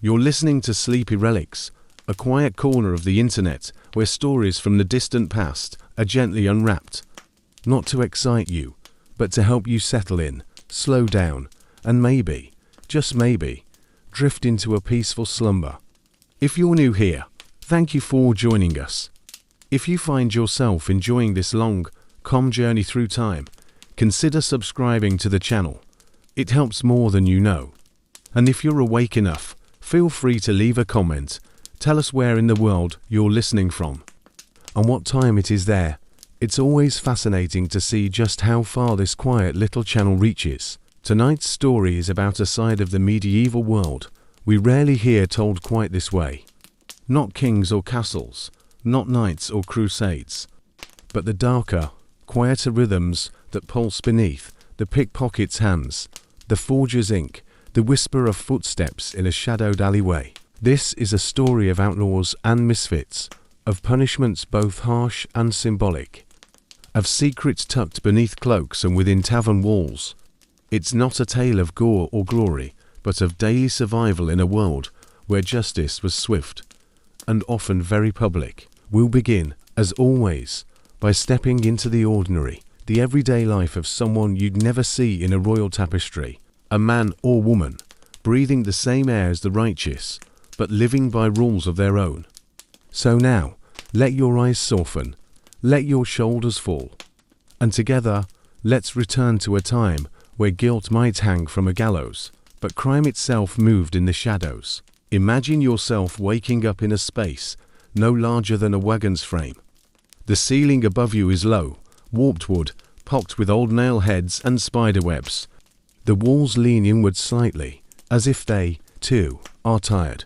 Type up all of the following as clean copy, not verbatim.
You're listening to Sleepy Relics, a quiet corner of the internet where stories from the distant past are gently unwrapped. Not to excite you, but to help you settle in, slow down, and maybe, just maybe, drift into a peaceful slumber. If you're new here, thank you for joining us. If you find yourself enjoying this long, calm journey through time, consider subscribing to the channel. It helps more than you know. And if you're awake enough, feel free to leave a comment. Tell us where in the world you're listening from and what time it is there. It's always fascinating to see just how far this quiet little channel reaches. Tonight's story is about a side of the medieval world we rarely hear told quite this way. Not kings or castles, not knights or crusades, but the darker, quieter rhythms that pulse beneath the pickpocket's hands, the forger's ink, the whisper of footsteps in a shadowed alleyway. This is a story of outlaws and misfits, of punishments both harsh and symbolic, of secrets tucked beneath cloaks and within tavern walls. It's not a tale of gore or glory, but of daily survival in a world where justice was swift and often very public. We'll begin, as always, by stepping into the ordinary, the everyday life of someone you'd never see in a royal tapestry, a man or woman, breathing the same air as the righteous, but living by rules of their own. So now, let your eyes soften, let your shoulders fall, and together, let's return to a time where guilt might hang from a gallows, but crime itself moved in the shadows. Imagine yourself waking up in a space no larger than a wagon's frame. The ceiling above you is low, warped wood, pocked with old nail heads and spider webs. The walls lean inward slightly, as if they, too, are tired.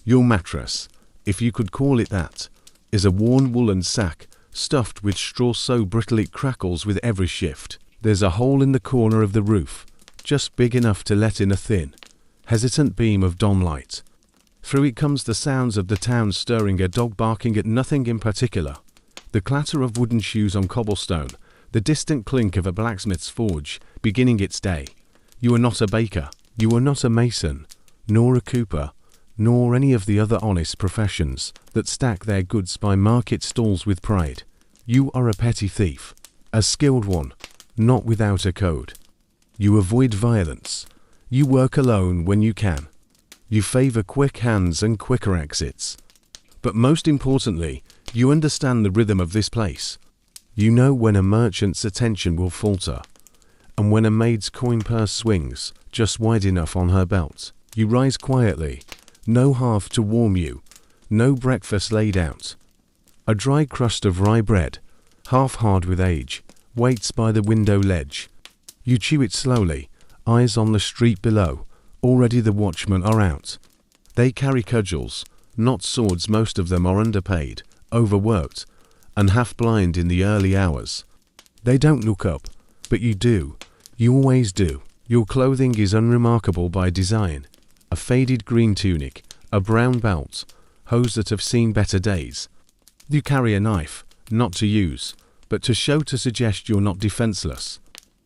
Your mattress, if you could call it that, is a worn woolen sack stuffed with straw so brittle it crackles with every shift. There's a hole in the corner of the roof, just big enough to let in a thin, hesitant beam of dawn light. Through it comes the sounds of the town stirring, a dog barking at nothing in particular, the clatter of wooden shoes on cobblestone, the distant clink of a blacksmith's forge beginning its day. You are not a baker, you are not a mason, nor a cooper, nor any of the other honest professions that stack their goods by market stalls with pride. You are a petty thief, a skilled one, not without a code. You avoid violence. You work alone when you can. You favor quick hands and quicker exits. But most importantly, you understand the rhythm of this place. You know when a merchant's attention will falter, and when a maid's coin purse swings just wide enough on her belt. You rise quietly, no hearth to warm you, no breakfast laid out. A dry crust of rye bread, half hard with age, waits by the window ledge. You chew it slowly, eyes on the street below. Already the watchmen are out. They carry cudgels, not swords. Most of them are underpaid, overworked, and half blind in the early hours. They don't look up, but you do. You always do. Your clothing is unremarkable by design. A faded green tunic, a brown belt, hose that have seen better days. You carry a knife, not to use, but to show, to suggest you're not defenseless.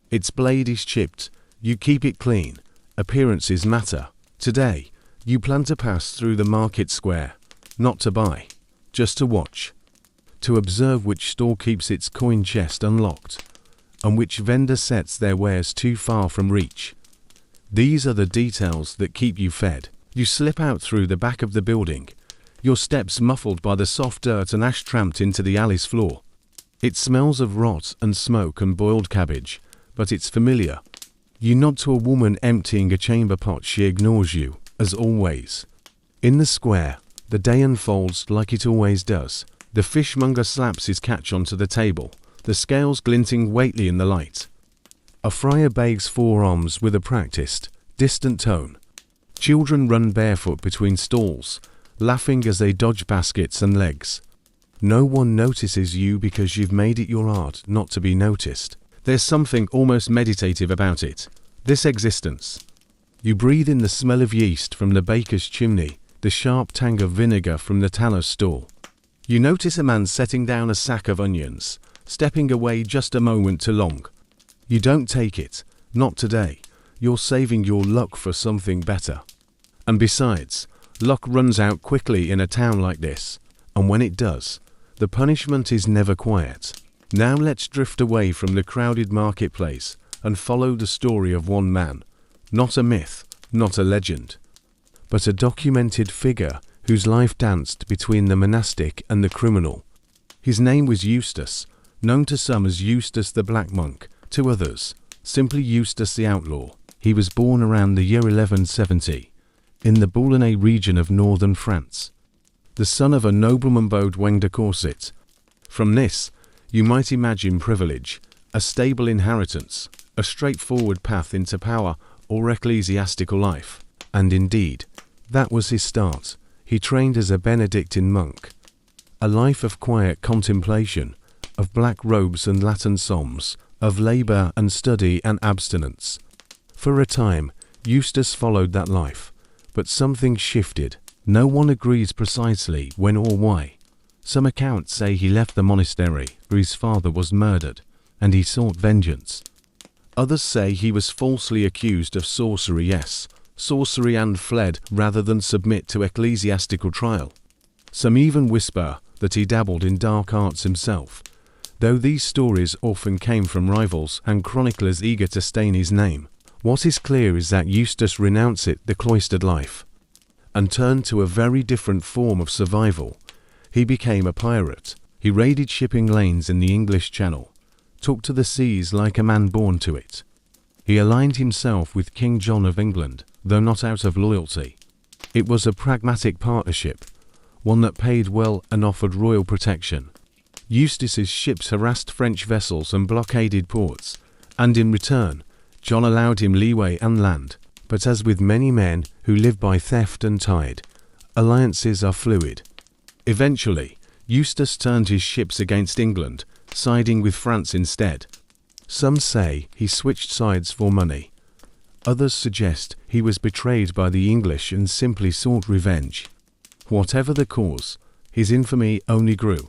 Its blade is chipped. You keep it clean. Appearances matter. Today, you plan to pass through the market square, not to buy, just to watch, to observe which store keeps its coin chest unlocked, and which vendor sets their wares too far from reach. These are the details that keep you fed. You slip out through the back of the building, your steps muffled by the soft dirt and ash tramped into the alley's floor. It smells of rot and smoke and boiled cabbage, but it's familiar. You nod to a woman emptying a chamber pot. She ignores you, as always. In the square, the day unfolds like it always does. The fishmonger slaps his catch onto the table, the scales glinting weightly in the light. A friar begs 4 alms with a practiced, distant tone. Children run barefoot between stalls, laughing as they dodge baskets and legs. No one notices you because you've made it your art not to be noticed. There's something almost meditative about it, this existence. You breathe in the smell of yeast from the baker's chimney, the sharp tang of vinegar from the tanner's stall. You notice a man setting down a sack of onions, stepping away just a moment too long. You don't take it, not today. You're saving your luck for something better. And besides, Luck runs out quickly in a town like this, and when it does, the punishment is never quiet. Now let's drift away from the crowded marketplace and follow the story of one man, not a myth, not a legend, but a documented figure whose life danced between the monastic and the criminal. His name was Eustace, known to some as Eustace the Black Monk, to others, simply Eustace the Outlaw. He was born around the year 1170, in the Boulonnais region of northern France, the son of a nobleman Baudouin de Courset. From this, you might imagine privilege, a stable inheritance, a straightforward path into power or ecclesiastical life. And indeed, that was his start. He trained as a Benedictine monk. A life of quiet contemplation, of black robes and Latin psalms, of labour and study and abstinence. For a time, Eustace followed that life, but something shifted. No one agrees precisely when or why. Some accounts say he left the monastery where his father was murdered, and he sought vengeance. Others say he was falsely accused of sorcery, yes, sorcery, and fled rather than submit to ecclesiastical trial. Some even whisper that he dabbled in dark arts himself, though these stories often came from rivals and chroniclers eager to stain his name. What is clear is that Eustace renounced the cloistered life and turned to a very different form of survival. He became a pirate. He raided shipping lanes in the English Channel, took to the seas like a man born to it. He aligned himself with King John of England, though not out of loyalty. It was a pragmatic partnership, one that paid well and offered royal protection. Eustace's ships harassed French vessels and blockaded ports, and in return, John allowed him leeway and land. But as with many men who live by theft and tide, alliances are fluid. Eventually, Eustace turned his ships against England, siding with France instead. Some say he switched sides for money. Others suggest he was betrayed by the English and simply sought revenge. Whatever the cause, his infamy only grew.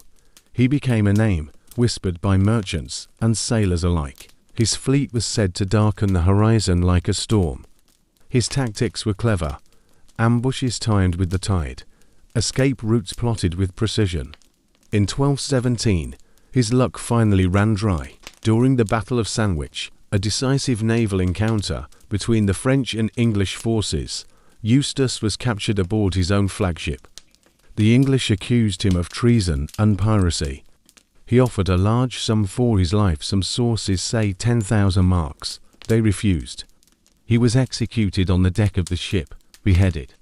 He became a name whispered by merchants and sailors alike. His fleet was said to darken the horizon like a storm. His tactics were clever, ambushes timed with the tide, escape routes plotted with precision. In 1217, his luck finally ran dry. During the Battle of Sandwich, a decisive naval encounter between the French and English forces, Eustace was captured aboard his own flagship. The English accused him of treason and piracy. He offered a large sum for his life. Some sources say 10,000 marks. They refused. He was executed on the deck of the ship, beheaded.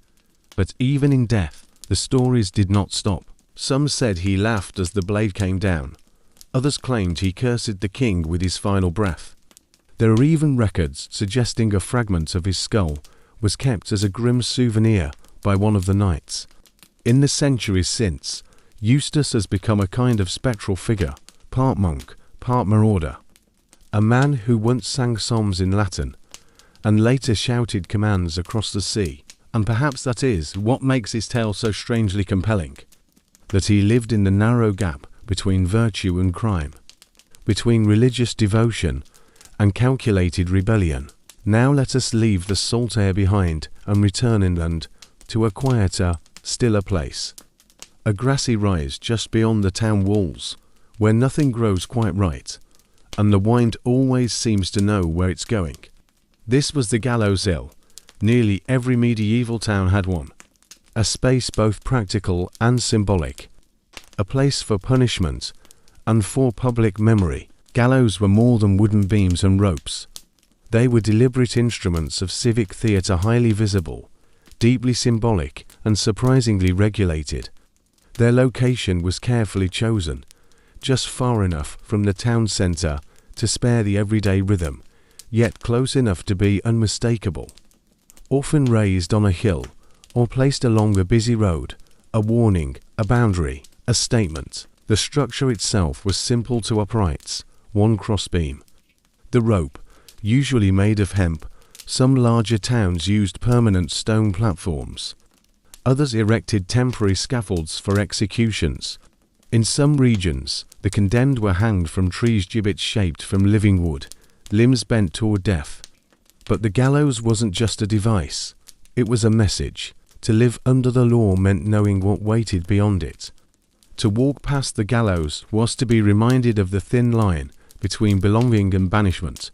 But even in death, the stories did not stop. Some said he laughed as the blade came down. Others claimed he cursed the king with his final breath. There are even records suggesting a fragment of his skull was kept as a grim souvenir by one of the knights. In the centuries since, Eustace has become a kind of spectral figure, part monk, part marauder. A man who once sang psalms in Latin, and later shouted commands across the sea. And perhaps that is what makes his tale so strangely compelling, that he lived in the narrow gap between virtue and crime, between religious devotion and calculated rebellion. Now let us leave the salt air behind and return inland to a quieter, stiller place. A grassy rise just beyond the town walls, where nothing grows quite right, and the wind always seems to know where it's going. This was the Gallows Hill. Nearly every medieval town had one. A space both practical and symbolic. A place for punishment and for public memory. Gallows were more than wooden beams and ropes. They were deliberate instruments of civic theatre, highly visible, deeply symbolic, and surprisingly regulated. Their location was carefully chosen, just far enough from the town centre to spare the everyday rhythm, yet close enough to be unmistakable. Often raised on a hill or placed along a busy road, a warning, a boundary, a statement. The structure itself was simple to uprights, one crossbeam. The rope, usually made of hemp, some larger towns used permanent stone platforms. Others erected temporary scaffolds for executions. In some regions, the condemned were hanged from trees, gibbets shaped from living wood, limbs bent toward death. But the gallows wasn't just a device, it was a message. To live under the law meant knowing what waited beyond it. To walk past the gallows was to be reminded of the thin line between belonging and banishment,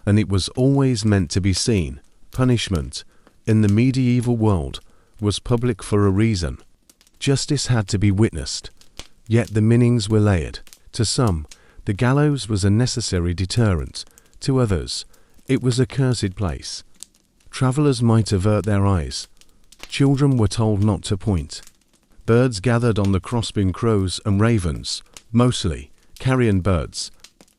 and it was always meant to be seen. Punishment, in the medieval world, was public for a reason. Justice had to be witnessed, yet the meanings were layered. To some, the gallows was a necessary deterrent. To others, it was a cursed place. Travellers might avert their eyes. Children were told not to point. Birds gathered on the crossbeam, crows and ravens, mostly carrion birds,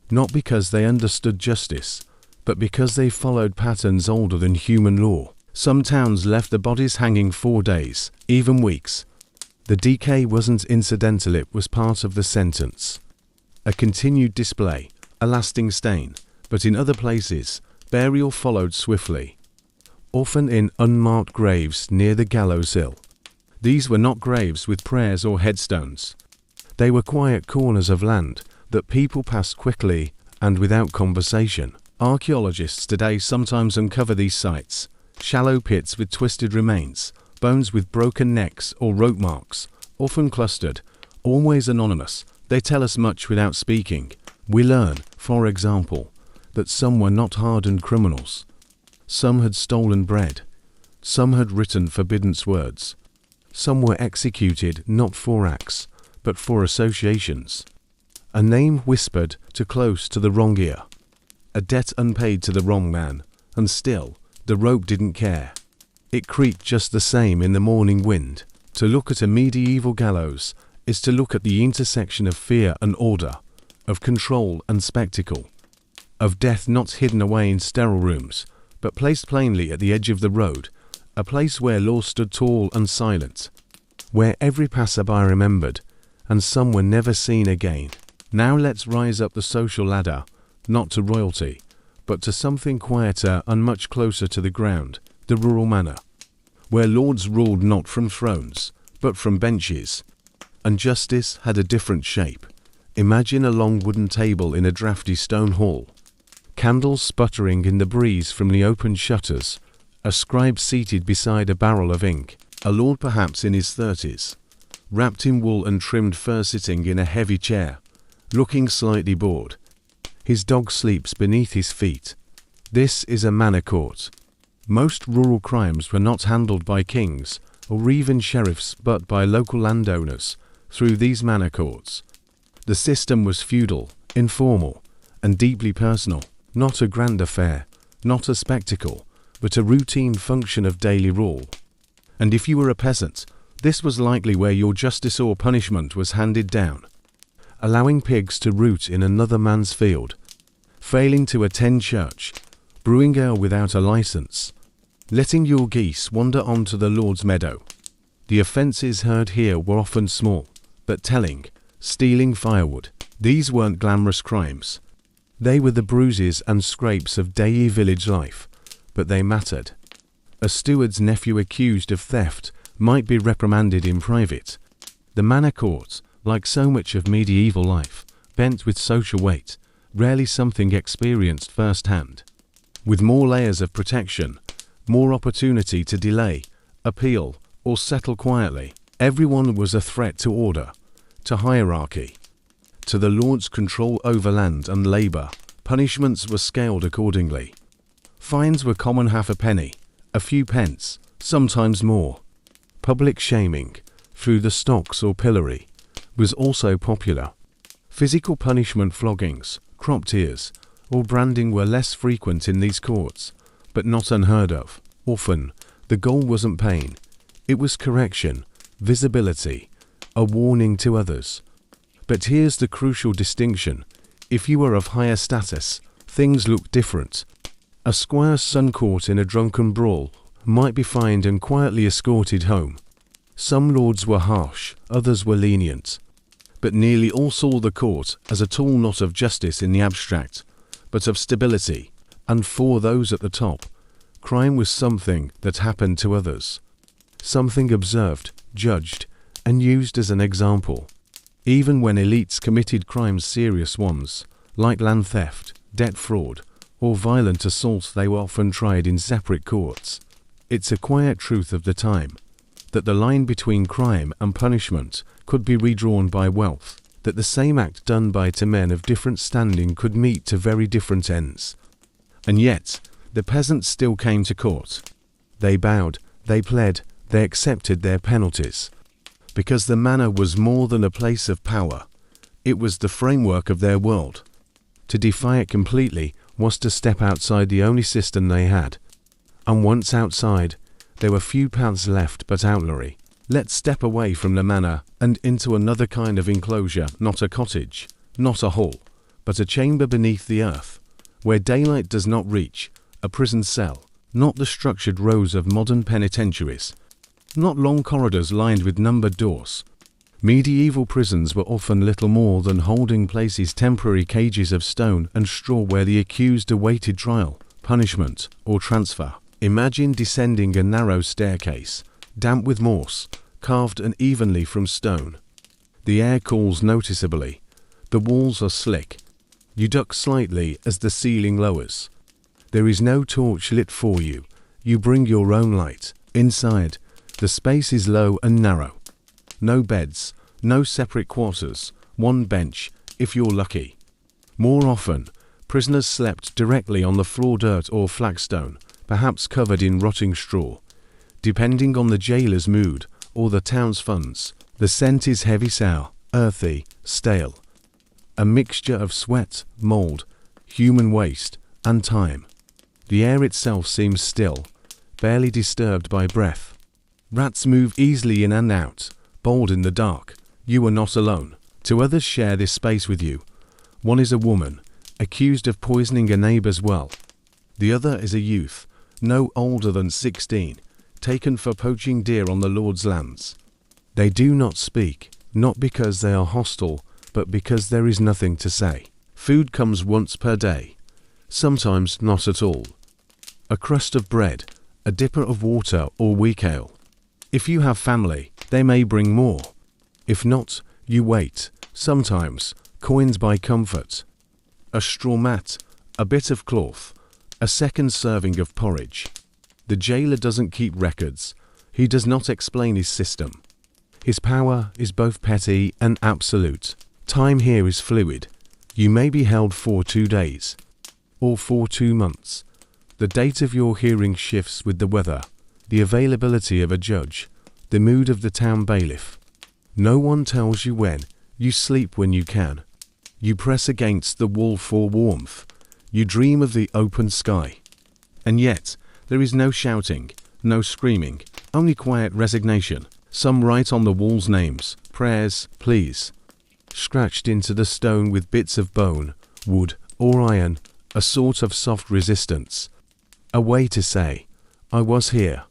not because they understood justice, but because they followed patterns older than human law. Some towns left the bodies hanging 4 days, even weeks. The decay wasn't incidental, it was part of the sentence. A continued display, a lasting stain, but in other places, burial followed swiftly, often in unmarked graves near the gallows hill. These were not graves with prayers or headstones. They were quiet corners of land that people passed quickly and without conversation. Archaeologists today sometimes uncover these sites, shallow pits with twisted remains, bones with broken necks or rope marks, often clustered, always anonymous. They tell us much without speaking. We learn, for example, that some were not hardened criminals. Some had stolen bread. Some had written forbidden words. Some were executed not for acts, but for associations. A name whispered too close to the wrong ear. A debt unpaid to the wrong man, and still, the rope didn't care. It creaked just the same in the morning wind. To look at a medieval gallows is to look at the intersection of fear and order, of control and spectacle, of death not hidden away in sterile rooms, but placed plainly at the edge of the road, a place where law stood tall and silent, where every passerby remembered, and some were never seen again. Now let's rise up the social ladder, not to royalty, but to something quieter and much closer to the ground, the rural manor, where lords ruled not from thrones, but from benches, and justice had a different shape. Imagine a long wooden table in a drafty stone hall, candles sputtering in the breeze from the open shutters, a scribe seated beside a barrel of ink, a lord perhaps in his 30s, wrapped in wool and trimmed fur sitting in a heavy chair, looking slightly bored. His dog sleeps beneath his feet. This is a manor court. Most rural crimes were not handled by kings or even sheriffs but by local landowners through these manor courts. The system was feudal, informal, and deeply personal, not a grand affair, not a spectacle, but a routine function of daily rule. And if you were a peasant, this was likely where your justice or punishment was handed down. Allowing pigs to root in another man's field, failing to attend church, brewing ale without a license, letting your geese wander onto the Lord's meadow. The offences heard here were often small, but telling, stealing firewood. These weren't glamorous crimes. They were the bruises and scrapes of daily village life, but they mattered. A steward's nephew accused of theft might be reprimanded in private. The manor court, like so much of medieval life, bent with social weight, rarely something experienced firsthand. With more layers of protection, more opportunity to delay, appeal, or settle quietly, everyone was a threat to order, to hierarchy, to the Lord's control over land and labour. Punishments were scaled accordingly. Fines were common, half a penny, a few pence, sometimes more. Public shaming, through the stocks or pillory, was also popular. Physical punishment, floggings, cropped ears, or branding were less frequent in these courts, but not unheard of. Often, the goal wasn't pain, it was correction, visibility, a warning to others. But here's the crucial distinction. If you were of higher status, things looked different. A squire's son caught in a drunken brawl might be fined and quietly escorted home. Some lords were harsh, others were lenient, but nearly all saw the court as a tool not of justice in the abstract, but of stability, and for those at the top, crime was something that happened to others, something observed, judged, and used as an example. Even when elites committed crimes, serious ones, like land theft, debt fraud, or violent assault, they were often tried in separate courts. It's a quiet truth of the time. that the line between crime and punishment could be redrawn by wealth, that the same act done by two men of different standing could meet to very different ends. And yet, the peasants still came to court. They bowed, they pled, they accepted their penalties. Because the manor was more than a place of power. It was the framework of their world. To defy it completely was to step outside the only system they had. And once outside, there were few paths left but outlawry. Let's step away from the manor and into another kind of enclosure, not a cottage, not a hall, but a chamber beneath the earth, where daylight does not reach, a prison cell, not the structured rows of modern penitentiaries, not long corridors lined with numbered doors. Medieval prisons were often little more than holding places, temporary cages of stone and straw where the accused awaited trial, punishment, or transfer. Imagine descending a narrow staircase, damp with moss, carved unevenly from stone. The air cools noticeably. The walls are slick. You duck slightly as the ceiling lowers. There is no torch lit for you. You bring your own light. Inside, the space is low and narrow. No beds, no separate quarters, one bench, if you're lucky. More often, prisoners slept directly on the floor, dirt or flagstone, perhaps covered in rotting straw. Depending on the jailer's mood or the town's funds, the scent is heavy, sour, earthy, stale. A mixture of sweat, mold, human waste, and time. The air itself seems still, barely disturbed by breath. Rats move easily in and out, bold in the dark. You are not alone. Two others share this space with you. One is a woman, accused of poisoning a neighbor's well. The other is a youth, no older than 16, taken for poaching deer on the Lord's lands. They do not speak, not because they are hostile, but because there is nothing to say. Food comes once per day, sometimes not at all. A crust of bread, a dipper of water or weak ale. If you have family, they may bring more. If not, you wait, sometimes, coins buy comfort. A straw mat, a bit of cloth, a second serving of porridge. The jailer doesn't keep records. He does not explain his system. His power is both petty and absolute. Time here is fluid. You may be held for 2 days, or for 2 months. The date of your hearing shifts with the weather, the availability of a judge, the mood of the town bailiff. No one tells you when. You sleep when you can. You press against the wall for warmth. You dream of the open sky. And yet, there is no shouting, no screaming, only quiet resignation. Some write on the walls names, prayers, pleas, scratched into the stone with bits of bone, wood, or iron, a sort of soft resistance. A way to say, I was here,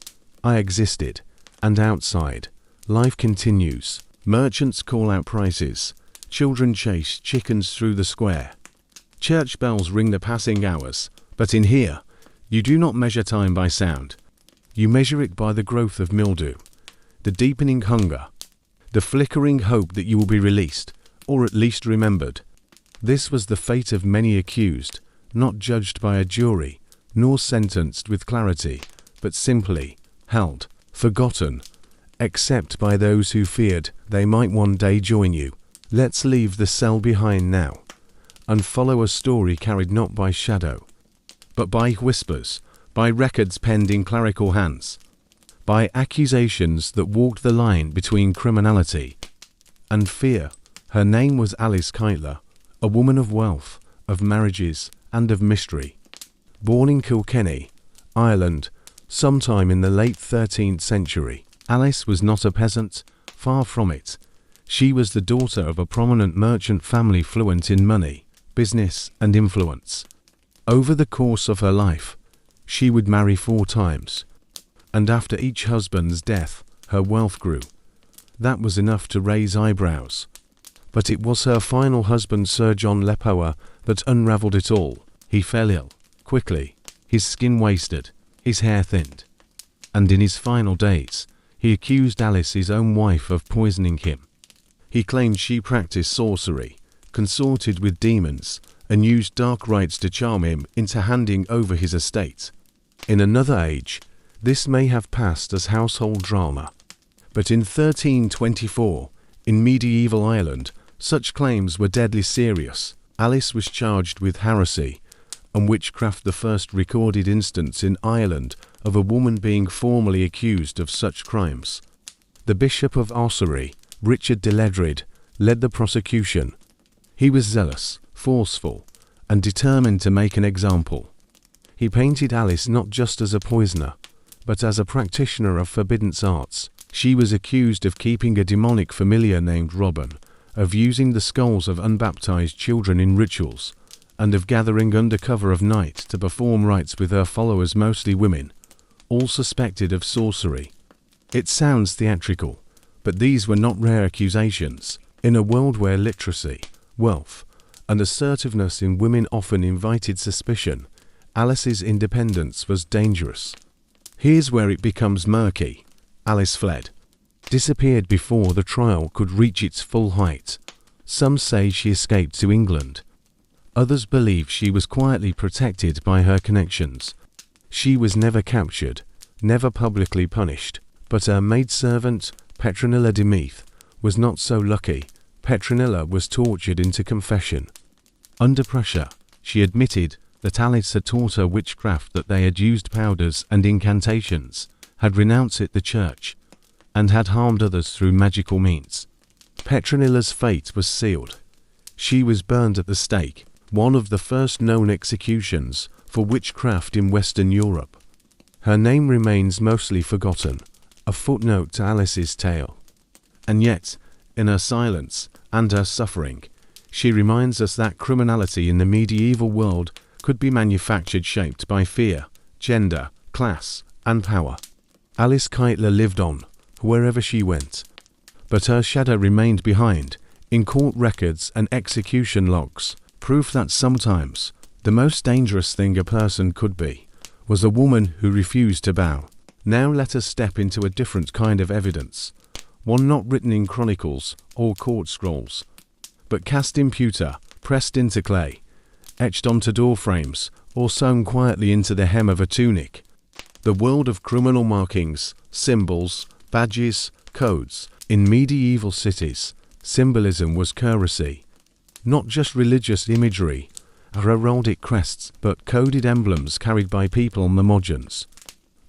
I existed, and outside, life continues. Merchants call out prices. Children chase chickens through the square. Church bells ring the passing hours, but in here, you do not measure time by sound. You measure it by the growth of mildew, the deepening hunger, the flickering hope that you will be released, or at least remembered. This was the fate of many accused, not judged by a jury, nor sentenced with clarity, but simply held, forgotten, except by those who feared they might one day join you. Let's leave the cell behind now, and follow a story carried not by shadow, but by whispers, by records penned in clerical hands, by accusations that walked the line between criminality and fear. Her name was Alice Keitler, a woman of wealth, of marriages, and of mystery. Born in Kilkenny, Ireland, sometime in the late 13th century, Alice was not a peasant, far from it. She was the daughter of a prominent merchant family fluent in money, business, and influence. Over the course of her life, she would marry 4 times, and after each husband's death, her wealth grew. That was enough to raise eyebrows. But it was her final husband, Sir John Lepoer, that unravelled it all. He fell ill, quickly, his skin wasted, his hair thinned. And in his final days, he accused Alice, his own wife, of poisoning him. He claimed she practiced sorcery, consorted with demons, and used dark rites to charm him into handing over his estate. In another age, this may have passed as household drama. But in 1324, in medieval Ireland, such claims were deadly serious. Alice was charged with heresy and witchcraft, the first recorded instance in Ireland of a woman being formally accused of such crimes. The Bishop of Ossory, Richard de Ledred, led the prosecution. He was zealous, forceful, and determined to make an example. He painted Alice not just as a poisoner, but as a practitioner of forbidden arts. She was accused of keeping a demonic familiar named Robin, of using the skulls of unbaptized children in rituals, and of gathering under cover of night to perform rites with her followers, mostly women, all suspected of sorcery. It sounds theatrical, but these were not rare accusations. In a world where literacy, wealth, and assertiveness in women often invited suspicion, Alice's independence was dangerous. Here's where it becomes murky. Alice fled, disappeared before the trial could reach its full height. Some say she escaped to England. Others believe she was quietly protected by her connections. She was never captured, never publicly punished, but her maidservant, Petronilla de Meath, was not so lucky. Petronilla was tortured into confession. Under pressure, she admitted that Alice had taught her witchcraft, that they had used powders and incantations, had renounced the church, and had harmed others through magical means. Petronilla's fate was sealed. She was burned at the stake, one of the first known executions for witchcraft in Western Europe. Her name remains mostly forgotten, a footnote to Alice's tale. And yet, in her silence and her suffering, she reminds us that criminality in the medieval world could be manufactured, shaped by fear, gender, class, and power. Alice Keitler lived on, wherever she went. But her shadow remained behind, in court records and execution logs, proof that sometimes the most dangerous thing a person could be was a woman who refused to bow. Now let us step into a different kind of evidence, one not written in chronicles or court scrolls, but cast in pewter, pressed into clay, etched onto door frames, or sewn quietly into the hem of a tunic. The world of criminal markings, symbols, badges, codes. In medieval cities, symbolism was currency. Not just religious imagery, heraldic crests, but coded emblems carried by people on the margins.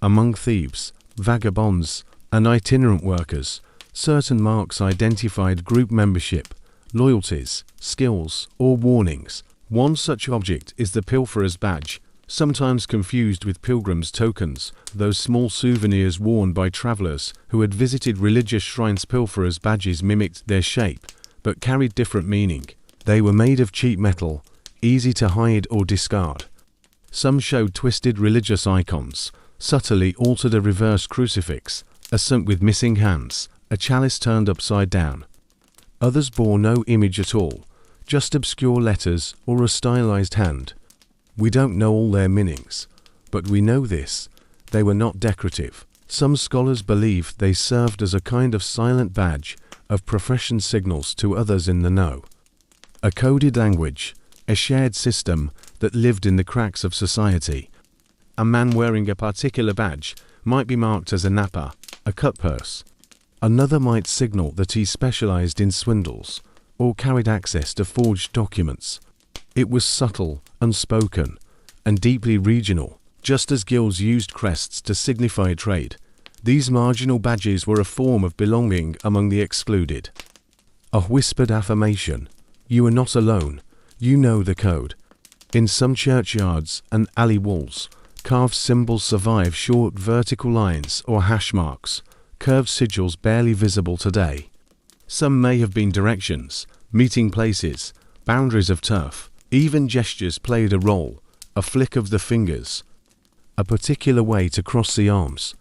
Among thieves, vagabonds, and itinerant workers, certain marks identified group membership, loyalties, skills, or warnings. One such object is the pilferer's badge, sometimes confused with pilgrims' tokens, those small souvenirs worn by travelers who had visited religious shrines. Pilferers' badges mimicked their shape, but carried different meaning. They were made of cheap metal, easy to hide or discard. Some showed twisted religious icons, subtly altered a reversed crucifix, a saint with missing hands, a chalice turned upside down. Others bore no image at all, just obscure letters or a stylized hand. We don't know all their meanings, but we know this: they were not decorative. Some scholars believe they served as a kind of silent badge of profession, signals to others in the know. A coded language, a shared system that lived in the cracks of society. A man wearing a particular badge might be marked as a napper, a cutpurse. Another might signal that he specialized in swindles, or carried access to forged documents. It was subtle, unspoken, and deeply regional. Just as guilds used crests to signify trade, these marginal badges were a form of belonging among the excluded. A whispered affirmation: you are not alone, you know the code. In some churchyards and alley walls, carved symbols survive: short vertical lines or hash marks, curved sigils barely visible today. Some may have been directions, meeting places, boundaries of turf. Even gestures played a role: a flick of the fingers, a particular way to cross the arms.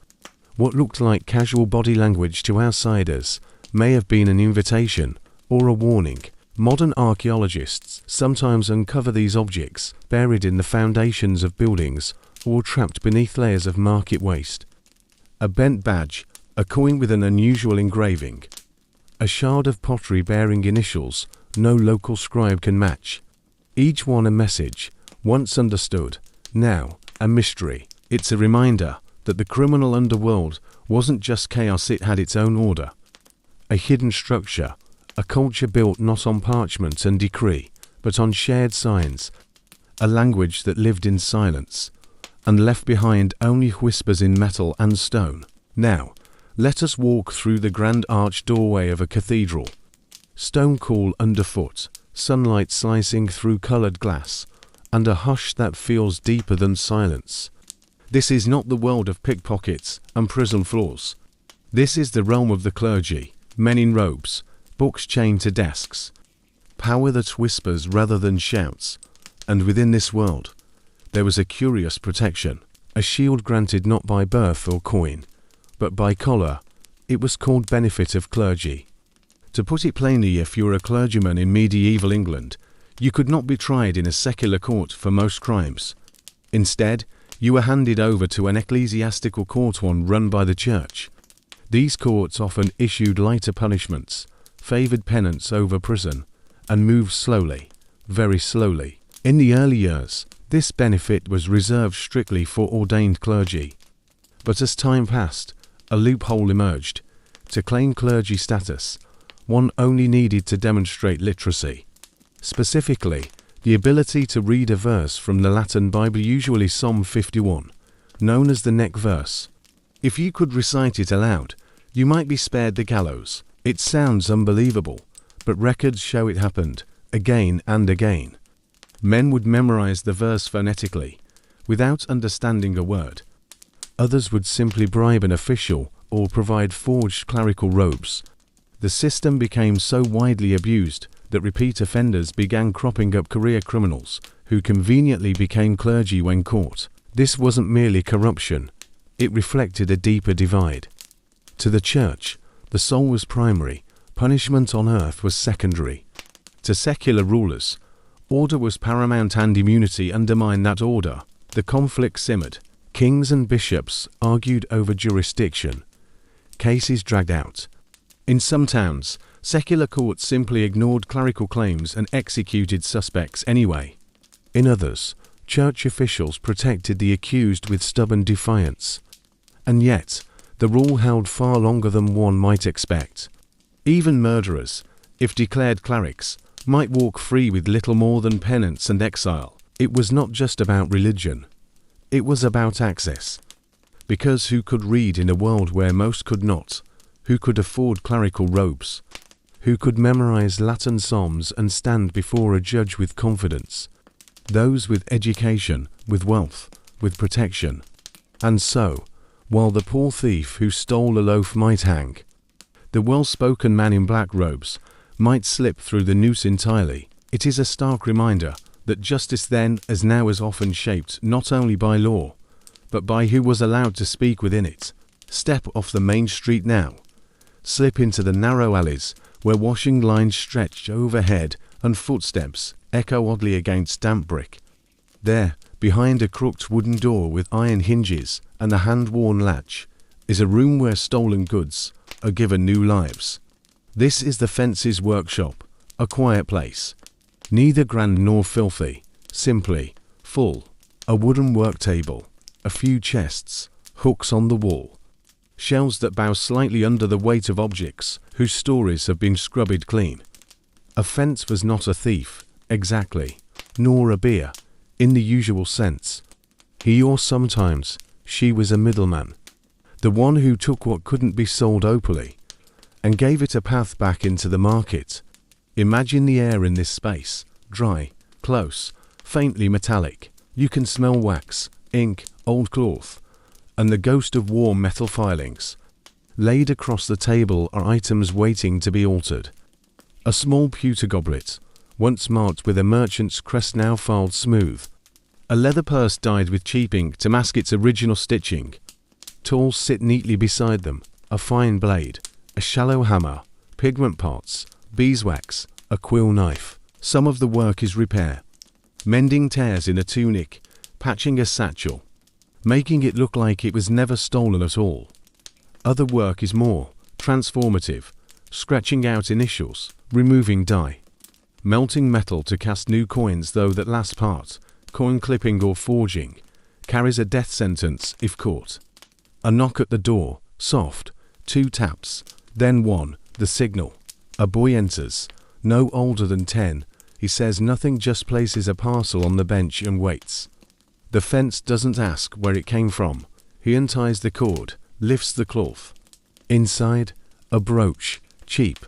What looked like casual body language to outsiders may have been an invitation or a warning. Modern archaeologists sometimes uncover these objects buried in the foundations of buildings or trapped beneath layers of market waste. A bent badge, a coin with an unusual engraving, a shard of pottery bearing initials no local scribe can match. Each one a message, once understood, now a mystery. It's a reminder that the criminal underworld wasn't just chaos, it had its own order. A hidden structure, a culture built not on parchment and decree, but on shared signs, a language that lived in silence, and left behind only whispers in metal and stone. Now, let us walk through the grand arched doorway of a cathedral. Stone cool underfoot, sunlight slicing through coloured glass, and a hush that feels deeper than silence. This is not the world of pickpockets and prison floors. This is the realm of the clergy, men in robes, books chained to desks, power that whispers rather than shouts. And within this world, there was a curious protection, a shield granted not by birth or coin, but by collar. It was called benefit of clergy. To put it plainly, if you were a clergyman in medieval England, you could not be tried in a secular court for most crimes. Instead, you were handed over to an ecclesiastical court, one run by the church. These courts often issued lighter punishments, favoured penance over prison, and moved slowly, very slowly. In the early years, this benefit was reserved strictly for ordained clergy. But as time passed, a loophole emerged. To claim clergy status, one only needed to demonstrate literacy. Specifically, the ability to read a verse from the Latin Bible, usually Psalm 51, known as the neck verse. If you could recite it aloud, you might be spared the gallows. It sounds unbelievable, but records show it happened, again and again. Men would memorize the verse phonetically, without understanding a word. Others would simply bribe an official or provide forged clerical robes. The system became so widely abused that repeat offenders began cropping up, career criminals who conveniently became clergy when caught. This wasn't merely corruption, it reflected a deeper divide. To the church, the soul was primary, punishment on earth was secondary. To secular rulers, order was paramount, and immunity undermined that order. The conflict simmered. Kings and bishops argued over jurisdiction. Cases dragged out. In some towns, secular courts simply ignored clerical claims and executed suspects anyway. In others, church officials protected the accused with stubborn defiance. And yet, the rule held far longer than one might expect. Even murderers, if declared clerics, might walk free with little more than penance and exile. It was not just about religion. It was about access. Because who could read in a world where most could not? Who could afford clerical robes? Who could memorize Latin psalms and stand before a judge with confidence? Those with education, with wealth, with protection. And so, while the poor thief who stole a loaf might hang, the well-spoken man in black robes might slip through the noose entirely. It is a stark reminder that justice then, as now, is often shaped not only by law, but by who was allowed to speak within it. Step off the main street now. Slip into the narrow alleys where washing lines stretch overhead and footsteps echo oddly against damp brick. There, behind a crooked wooden door with iron hinges and a hand-worn latch, is a room where stolen goods are given new lives. This is the fence's workshop, a quiet place. Neither grand nor filthy, simply full. A wooden work table, a few chests, hooks on the wall, shelves that bow slightly under the weight of objects whose stories have been scrubbed clean. A fence was not a thief, exactly, nor a beer, in the usual sense. He, or sometimes she, was a middleman, the one who took what couldn't be sold openly and gave it a path back into the market. Imagine the air in this space, dry, close, faintly metallic. You can smell wax, ink, old cloth, and the ghost of warm metal filings. Laid across the table are items waiting to be altered. A small pewter goblet, once marked with a merchant's crest, now filed smooth. A leather purse dyed with cheap ink to mask its original stitching. Tools sit neatly beside them, a fine blade, a shallow hammer, pigment pots, beeswax, a quill knife. Some of the work is repair. Mending tears in a tunic, patching a satchel, making it look like it was never stolen at all. Other work is more transformative, scratching out initials, removing dye, melting metal to cast new coins, though that last part, coin clipping or forging, carries a death sentence if caught. A knock at the door, Soft, 2 taps, then 1, the signal. A boy enters, no older than 10. He says nothing, just places a parcel on the bench and waits. The fence doesn't ask where it came from. He unties the cord, lifts the cloth. Inside, a brooch, cheap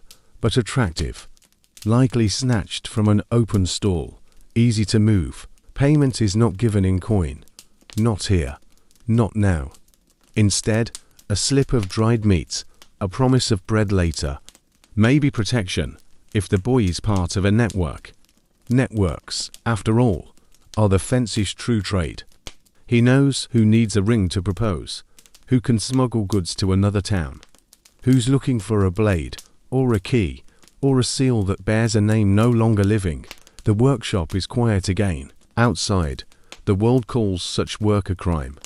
but attractive, likely snatched from an open stall, easy to move. Payment is not given in coin. Not here. Not now. Instead, a slip of dried meat, a promise of bread later. Maybe protection, if the boy is part of a network. Networks, after all, are the fence's true trade. He knows who needs a ring to propose, who can smuggle goods to another town, who's looking for a blade, or a key, or a seal that bears a name no longer living. The workshop is quiet again. Outside, the world calls such work a crime.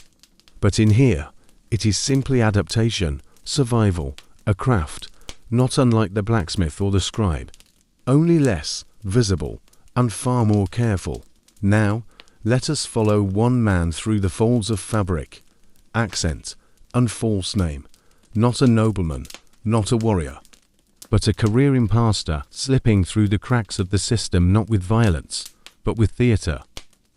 But in here, it is simply adaptation, survival, a craft, not unlike the blacksmith or the scribe, only less visible and far more careful. Now, let us follow one man through the folds of fabric, accent, and false name. Not a nobleman, not a warrior, but a careering pastor slipping through the cracks of the system, not with violence, but with theatre.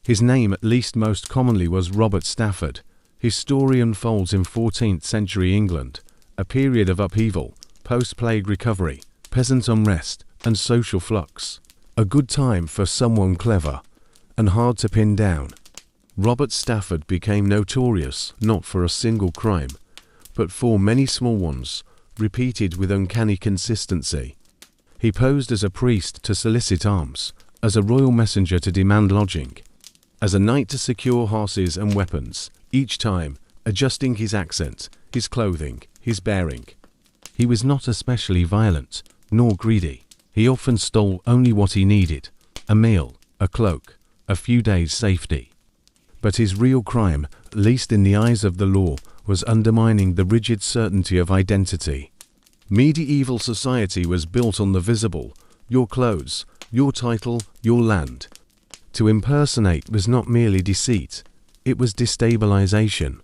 His name, at least most commonly, was Robert Stafford. His story unfolds in 14th century England, a period of upheaval, post-plague recovery, peasant unrest, and social flux. A good time for someone clever and hard to pin down. Robert Stafford became notorious not for a single crime, but for many small ones, repeated with uncanny consistency. He posed as a priest to solicit alms, as a royal messenger to demand lodging, as a knight to secure horses and weapons, each time adjusting his accent, his clothing, his bearing. He was not especially violent, nor greedy. He often stole only what he needed: a meal, a cloak, a few days' safety. But his real crime, at least in the eyes of the law, was undermining the rigid certainty of identity. Medieval society was built on the visible: your clothes, your title, your land. To impersonate was not merely deceit, it was destabilization.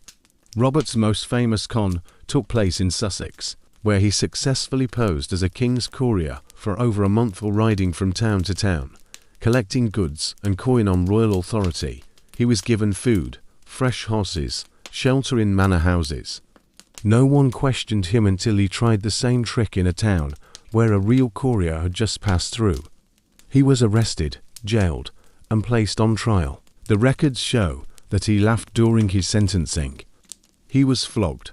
Robert's most famous con took place in Sussex, where he successfully posed as a king's courier for over a month while riding from town to town, collecting goods and coin on royal authority. He was given food, fresh horses, shelter in manor houses. No one questioned him until he tried the same trick in a town where a real courier had just passed through. He was arrested, jailed, and placed on trial. The records show that he laughed during his sentencing. He was flogged,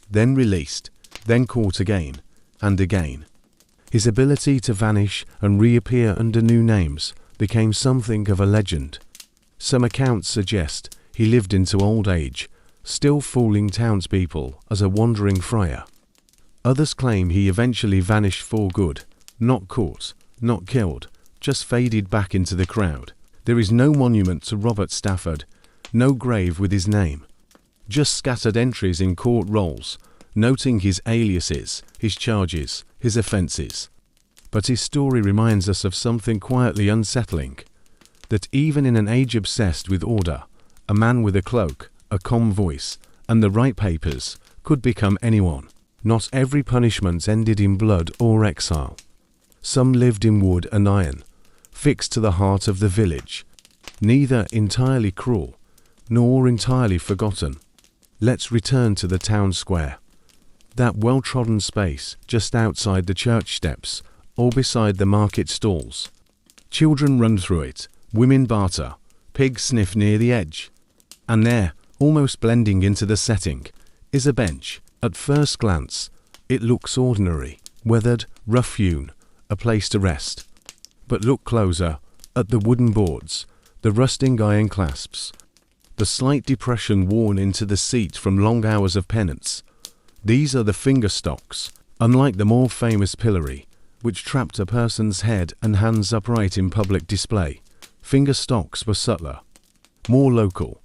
then released, then caught again and again. His ability to vanish and reappear under new names became something of a legend. Some accounts suggest he lived into old age, still fooling townspeople as a wandering friar. Others claim he eventually vanished for good, not caught, not killed, just faded back into the crowd. There is no monument to Robert Stafford, no grave with his name, just scattered entries in court rolls, noting his aliases, his charges, his offences. But his story reminds us of something quietly unsettling, that even in an age obsessed with order, a man with a cloak, a calm voice, and the right papers could become anyone. Not every punishment ended in blood or exile. Some lived in wood and iron, fixed to the heart of the village, neither entirely cruel, nor entirely forgotten. Let's return to the town square, that well-trodden space just outside the church steps or beside the market stalls. Children run through it, women barter, pigs sniff near the edge. And there, almost blending into the setting, is a bench. At first glance, it looks ordinary, weathered, rough-hewn, a place to rest. But look closer, at the wooden boards, the rusting iron clasps, the slight depression worn into the seat from long hours of penance. These are the finger stocks, unlike the more famous pillory, which trapped a person's head and hands upright in public display. Finger stocks were subtler, more local,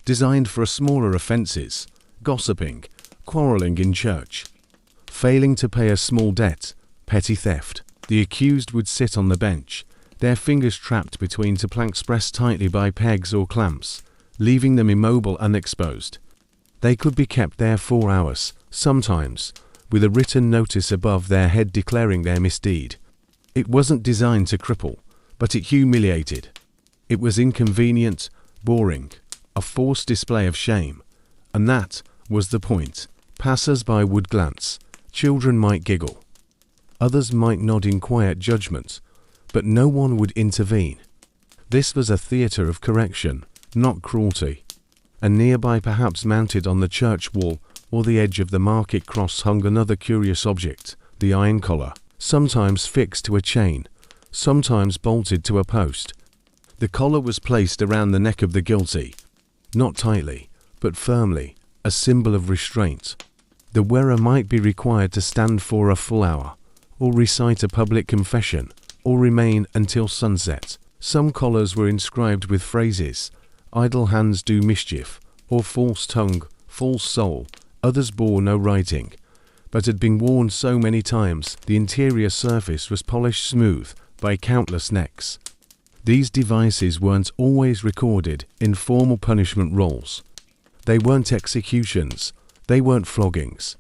designed for smaller offences: gossiping, quarrelling in church, failing to pay a small debt, petty theft. The accused would sit on the bench, their fingers trapped between two planks pressed tightly by pegs or clamps, leaving them immobile and exposed. They could be kept there 4 hours, sometimes with a written notice above their head declaring their misdeed. It wasn't designed to cripple, but it humiliated. It was inconvenient, boring, a forced display of shame. And that was the point. Passers-by would glance, children might giggle, others might nod in quiet judgment, but no one would intervene. This was a theatre of correction, not cruelty. And nearby, perhaps mounted on the church wall or the edge of the market cross, hung another curious object, the iron collar, sometimes fixed to a chain, sometimes bolted to a post. The collar was placed around the neck of the guilty, not tightly, but firmly, a symbol of restraint. The wearer might be required to stand for a full hour, or recite a public confession, or remain until sunset. Some collars were inscribed with phrases, "Idle hands do mischief," or "false tongue, false soul." Others bore no writing, but had been worn so many times the interior surface was polished smooth by countless necks. These devices weren't always recorded in formal punishment rolls. They weren't executions, they weren't floggings,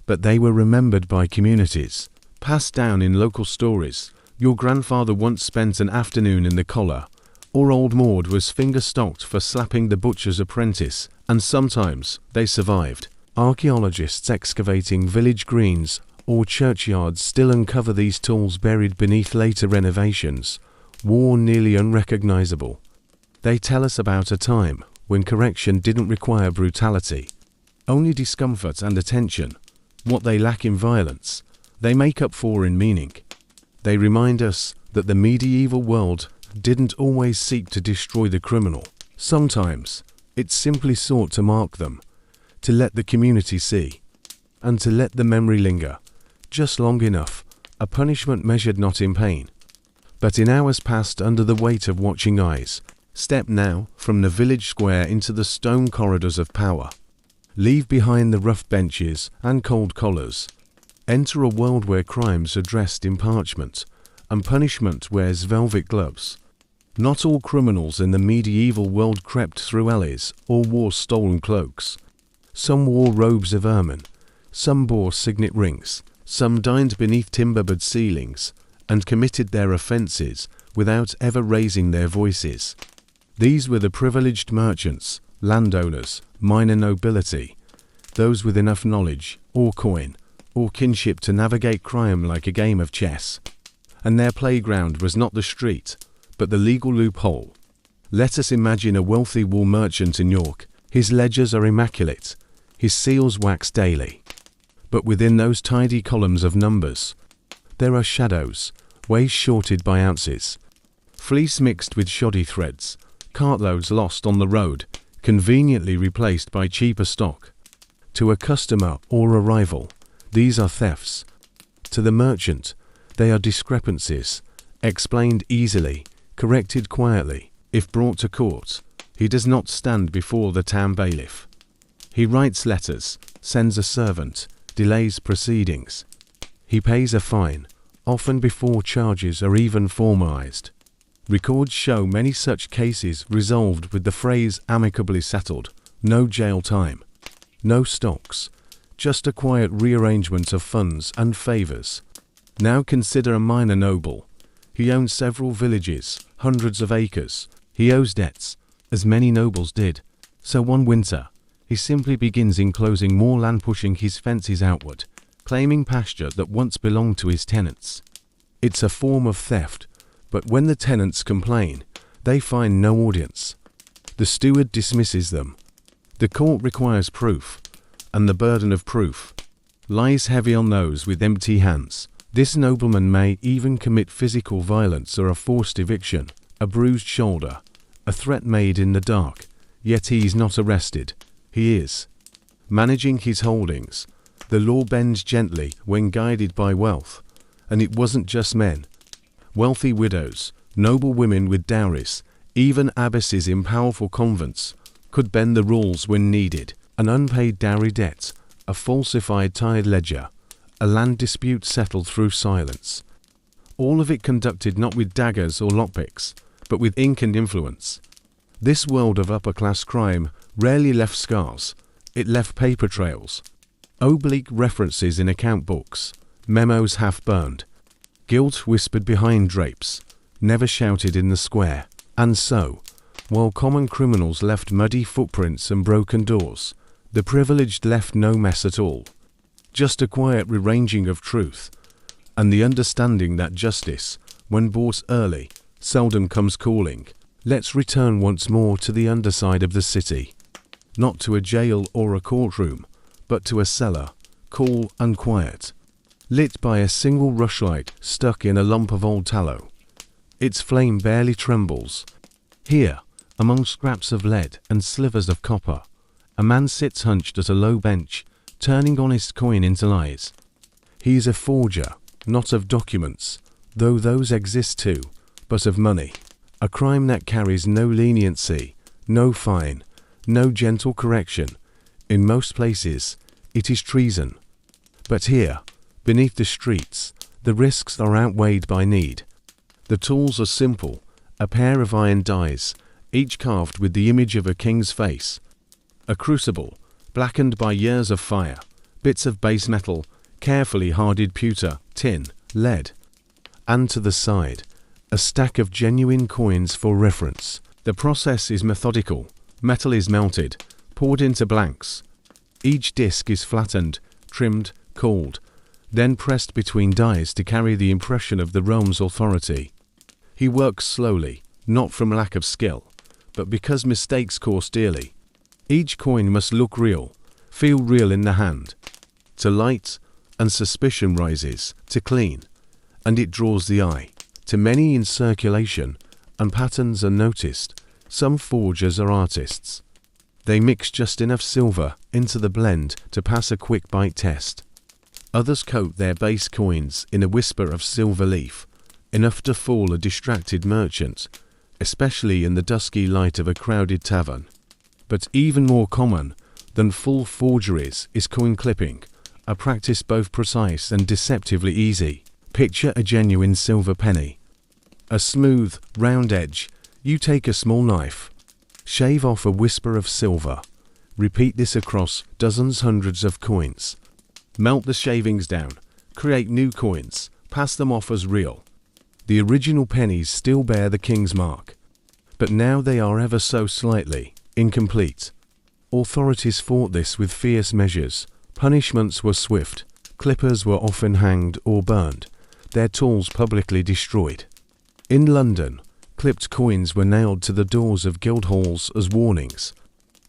but they were remembered by communities, passed down in local stories. Your grandfather once spent an afternoon in the collar, or old Maud was finger-stocked for slapping the butcher's apprentice, and sometimes they survived. Archaeologists excavating village greens or churchyards still uncover these tools buried beneath later renovations, worn nearly unrecognizable. They tell us about a time when correction didn't require brutality, only discomfort and attention. What they lack in violence, they make up for in meaning. They remind us that the medieval world didn't always seek to destroy the criminal. Sometimes it simply sought to mark them, to let the community see, and to let the memory linger, just long enough, a punishment measured not in pain, but in hours passed under the weight of watching eyes. Step now from the village square into the stone corridors of power. Leave behind the rough benches and cold collars. Enter a world where crimes are dressed in parchment, and punishment wears velvet gloves. Not all criminals in the medieval world crept through alleys or wore stolen cloaks. Some wore robes of ermine, some bore signet rings, some dined beneath timber-board ceilings, and committed their offences without ever raising their voices. These were the privileged merchants, landowners, minor nobility, those with enough knowledge, or coin, or kinship to navigate crime like a game of chess. And their playground was not the street, but the legal loophole. Let us imagine a wealthy wool merchant in York. His ledgers are immaculate, his seals wax daily. But within those tidy columns of numbers, there are shadows, ways shorted by ounces, fleece mixed with shoddy threads, cartloads lost on the road, conveniently replaced by cheaper stock. To a customer or a rival, these are thefts. To the merchant, they are discrepancies, explained easily, corrected quietly. If brought to court, he does not stand before the town bailiff. He writes letters, sends a servant, delays proceedings. He pays a fine, often before charges are even formalized. Records show many such cases resolved with the phrase amicably settled, no jail time, no stocks, just a quiet rearrangement of funds and favors. Now consider a minor noble. He owns several villages, hundreds of acres. He owes debts, as many nobles did. So one winter, he simply begins enclosing more land, pushing his fences outward, claiming pasture that once belonged to his tenants. It's a form of theft, but when the tenants complain, they find no audience. The steward dismisses them. The court requires proof, and the burden of proof lies heavy on those with empty hands. This nobleman may even commit physical violence or a forced eviction, a bruised shoulder, a threat made in the dark, yet he is not arrested. He is managing his holdings. The law bends gently when guided by wealth, and it wasn't just men. Wealthy widows, noble women with dowries, even abbesses in powerful convents could bend the rules when needed. An unpaid dowry debt, a falsified tied ledger, a land dispute settled through silence. All of it conducted not with daggers or lockpicks, but with ink and influence. This world of upper-class crime rarely left scars. It left paper trails. Oblique references in account books, memos half burned, guilt whispered behind drapes, never shouted in the square. And so, while common criminals left muddy footprints and broken doors, the privileged left no mess at all. Just a quiet rearranging of truth, and the understanding that justice, when bought early, seldom comes calling. Let's return once more to the underside of the city. Not to a jail or a courtroom, but to a cellar, cool and quiet, lit by a single rushlight stuck in a lump of old tallow. Its flame barely trembles. Here, among scraps of lead and slivers of copper, a man sits hunched at a low bench, turning honest coin into lies. He is a forger, not of documents, though those exist too, but of money. A crime that carries no leniency, no fine, no gentle correction. In most places, it is treason. But here, beneath the streets, the risks are outweighed by need. The tools are simple, a pair of iron dies, each carved with the image of a king's face. A crucible, blackened by years of fire, bits of base metal, carefully hardened pewter, tin, lead. And to the side, a stack of genuine coins for reference. The process is methodical. Metal is melted, poured into blanks. Each disc is flattened, trimmed, cooled, then pressed between dies to carry the impression of the realm's authority. He works slowly, not from lack of skill, but because mistakes cost dearly. Each coin must look real, feel real in the hand. To light, and suspicion rises, to clean, and it draws the eye. To many in circulation, and patterns are noticed, some forgers are artists. They mix just enough silver into the blend to pass a quick bite test. Others coat their base coins in a whisper of silver leaf, enough to fool a distracted merchant, especially in the dusky light of a crowded tavern. But even more common than full forgeries is coin clipping, a practice both precise and deceptively easy. Picture a genuine silver penny. A smooth, round edge. You take a small knife, shave off a whisper of silver. Repeat this across dozens, hundreds of coins. Melt the shavings down, create new coins, pass them off as real. The original pennies still bear the king's mark, but now they are ever so slightly incomplete. Authorities fought this with fierce measures. Punishments were swift. Clippers were often hanged or burned, their tools publicly destroyed. In London, clipped coins were nailed to the doors of guild halls as warnings.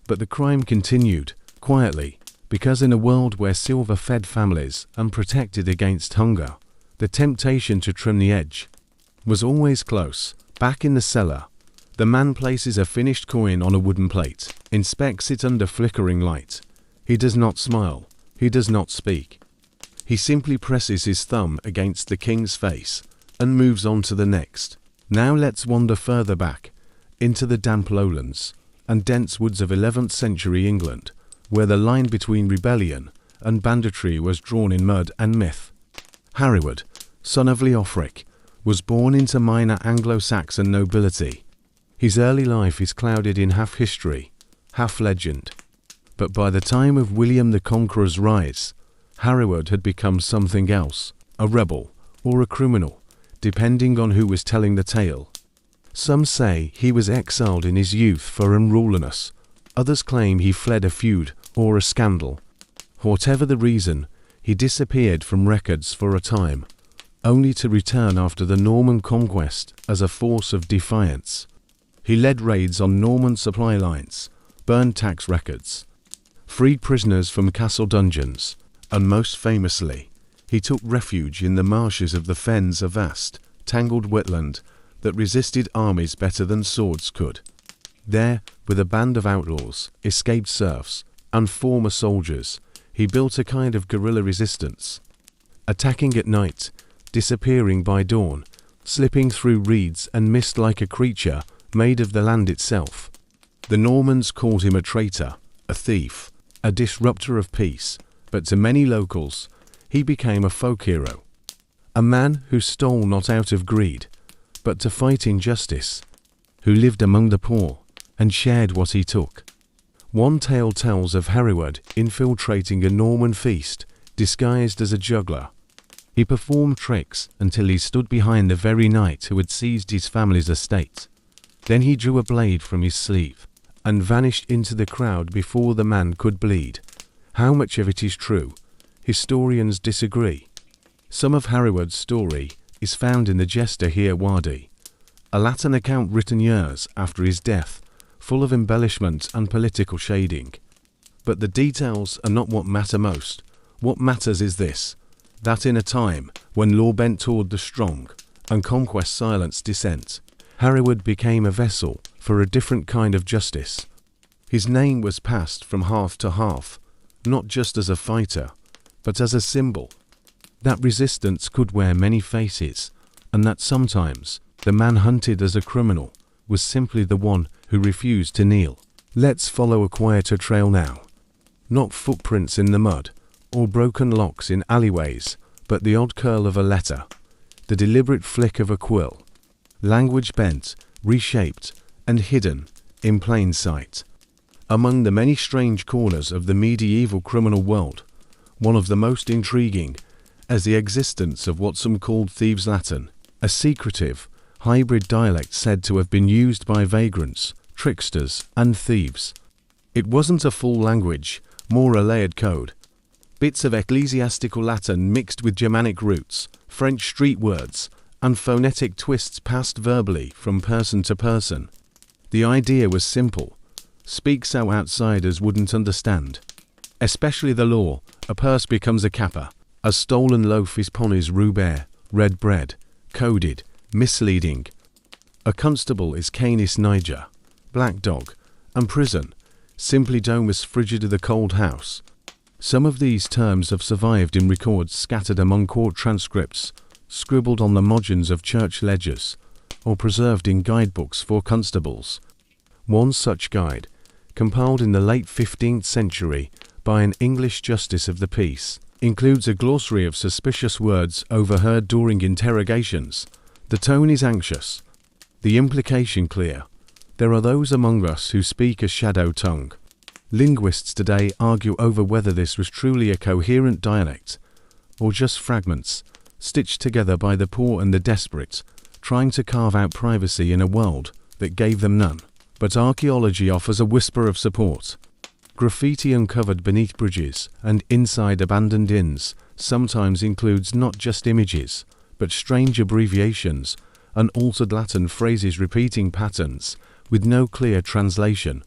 But the crime continued, quietly, because in a world where silver fed families and protected against hunger, the temptation to trim the edge was always close. Back in the cellar, the man places a finished coin on a wooden plate, inspects it under flickering light. He does not smile, he does not speak. He simply presses his thumb against the king's face and moves on to the next. Now let's wander further back, into the damp lowlands and dense woods of 11th century England, where the line between rebellion and banditry was drawn in mud and myth. Hereward, son of Leofric, was born into minor Anglo-Saxon nobility. His early life is clouded in half history, half legend. But by the time of William the Conqueror's rise, Hereward had become something else, a rebel or a criminal, depending on who was telling the tale. Some say he was exiled in his youth for unruliness. Others claim he fled a feud or a scandal. Whatever the reason, he disappeared from records for a time, only to return after the Norman conquest as a force of defiance. He led raids on Norman supply lines, burned tax records, freed prisoners from castle dungeons, and most famously, he took refuge in the marshes of the fens, a vast, tangled wetland that resisted armies better than swords could. There, with a band of outlaws, escaped serfs, and former soldiers, he built a kind of guerrilla resistance, attacking at night, disappearing by dawn, slipping through reeds and mist like a creature made of the land itself. The Normans called him a traitor, a thief, a disruptor of peace, but to many locals, he became a folk hero. A man who stole not out of greed, but to fight injustice, who lived among the poor and shared what he took. One tale tells of Hereward infiltrating a Norman feast, disguised as a juggler. He performed tricks until he stood behind the very knight who had seized his family's estate. Then he drew a blade from his sleeve and vanished into the crowd before the man could bleed. How much of it is true? Historians disagree. Some of Hereward's story is found in the Gesta Herewardii, a Latin account written years after his death, full of embellishment and political shading. But the details are not what matter most. What matters is this, that in a time when law bent toward the strong and conquest silenced dissent, Hereward became a vessel for a different kind of justice. His name was passed from half to half, not just as a fighter, but as a symbol. That resistance could wear many faces, and that sometimes the man hunted as a criminal was simply the one who refused to kneel. Let's follow a quieter trail now. Not footprints in the mud, or broken locks in alleyways, but the odd curl of a letter, the deliberate flick of a quill. Language bent, reshaped, and hidden in plain sight. Among the many strange corners of the medieval criminal world, one of the most intriguing is the existence of what some called thieves' Latin, a secretive, hybrid dialect said to have been used by vagrants, tricksters, and thieves. It wasn't a full language, more a layered code. Bits of ecclesiastical Latin mixed with Germanic roots, French street words, and phonetic twists passed verbally from person to person. The idea was simple. Speak so outsiders wouldn't understand. Especially the law, a purse becomes a capper. A stolen loaf is Pony's Roubaix, red bread, coded, misleading. A constable is Canis Niger, black dog, and prison, simply domus frigida the cold house. Some of these terms have survived in records scattered among court transcripts, scribbled on the margins of church ledgers, or preserved in guidebooks for constables. One such guide, compiled in the late 15th century by an English justice of the peace, includes a glossary of suspicious words overheard during interrogations. The tone is anxious, the implication clear. There are those among us who speak a shadow tongue. Linguists today argue over whether this was truly a coherent dialect, or just fragments, stitched together by the poor and the desperate, trying to carve out privacy in a world that gave them none. But archaeology offers a whisper of support. Graffiti uncovered beneath bridges and inside abandoned inns sometimes includes not just images, but strange abbreviations and altered Latin phrases repeating patterns with no clear translation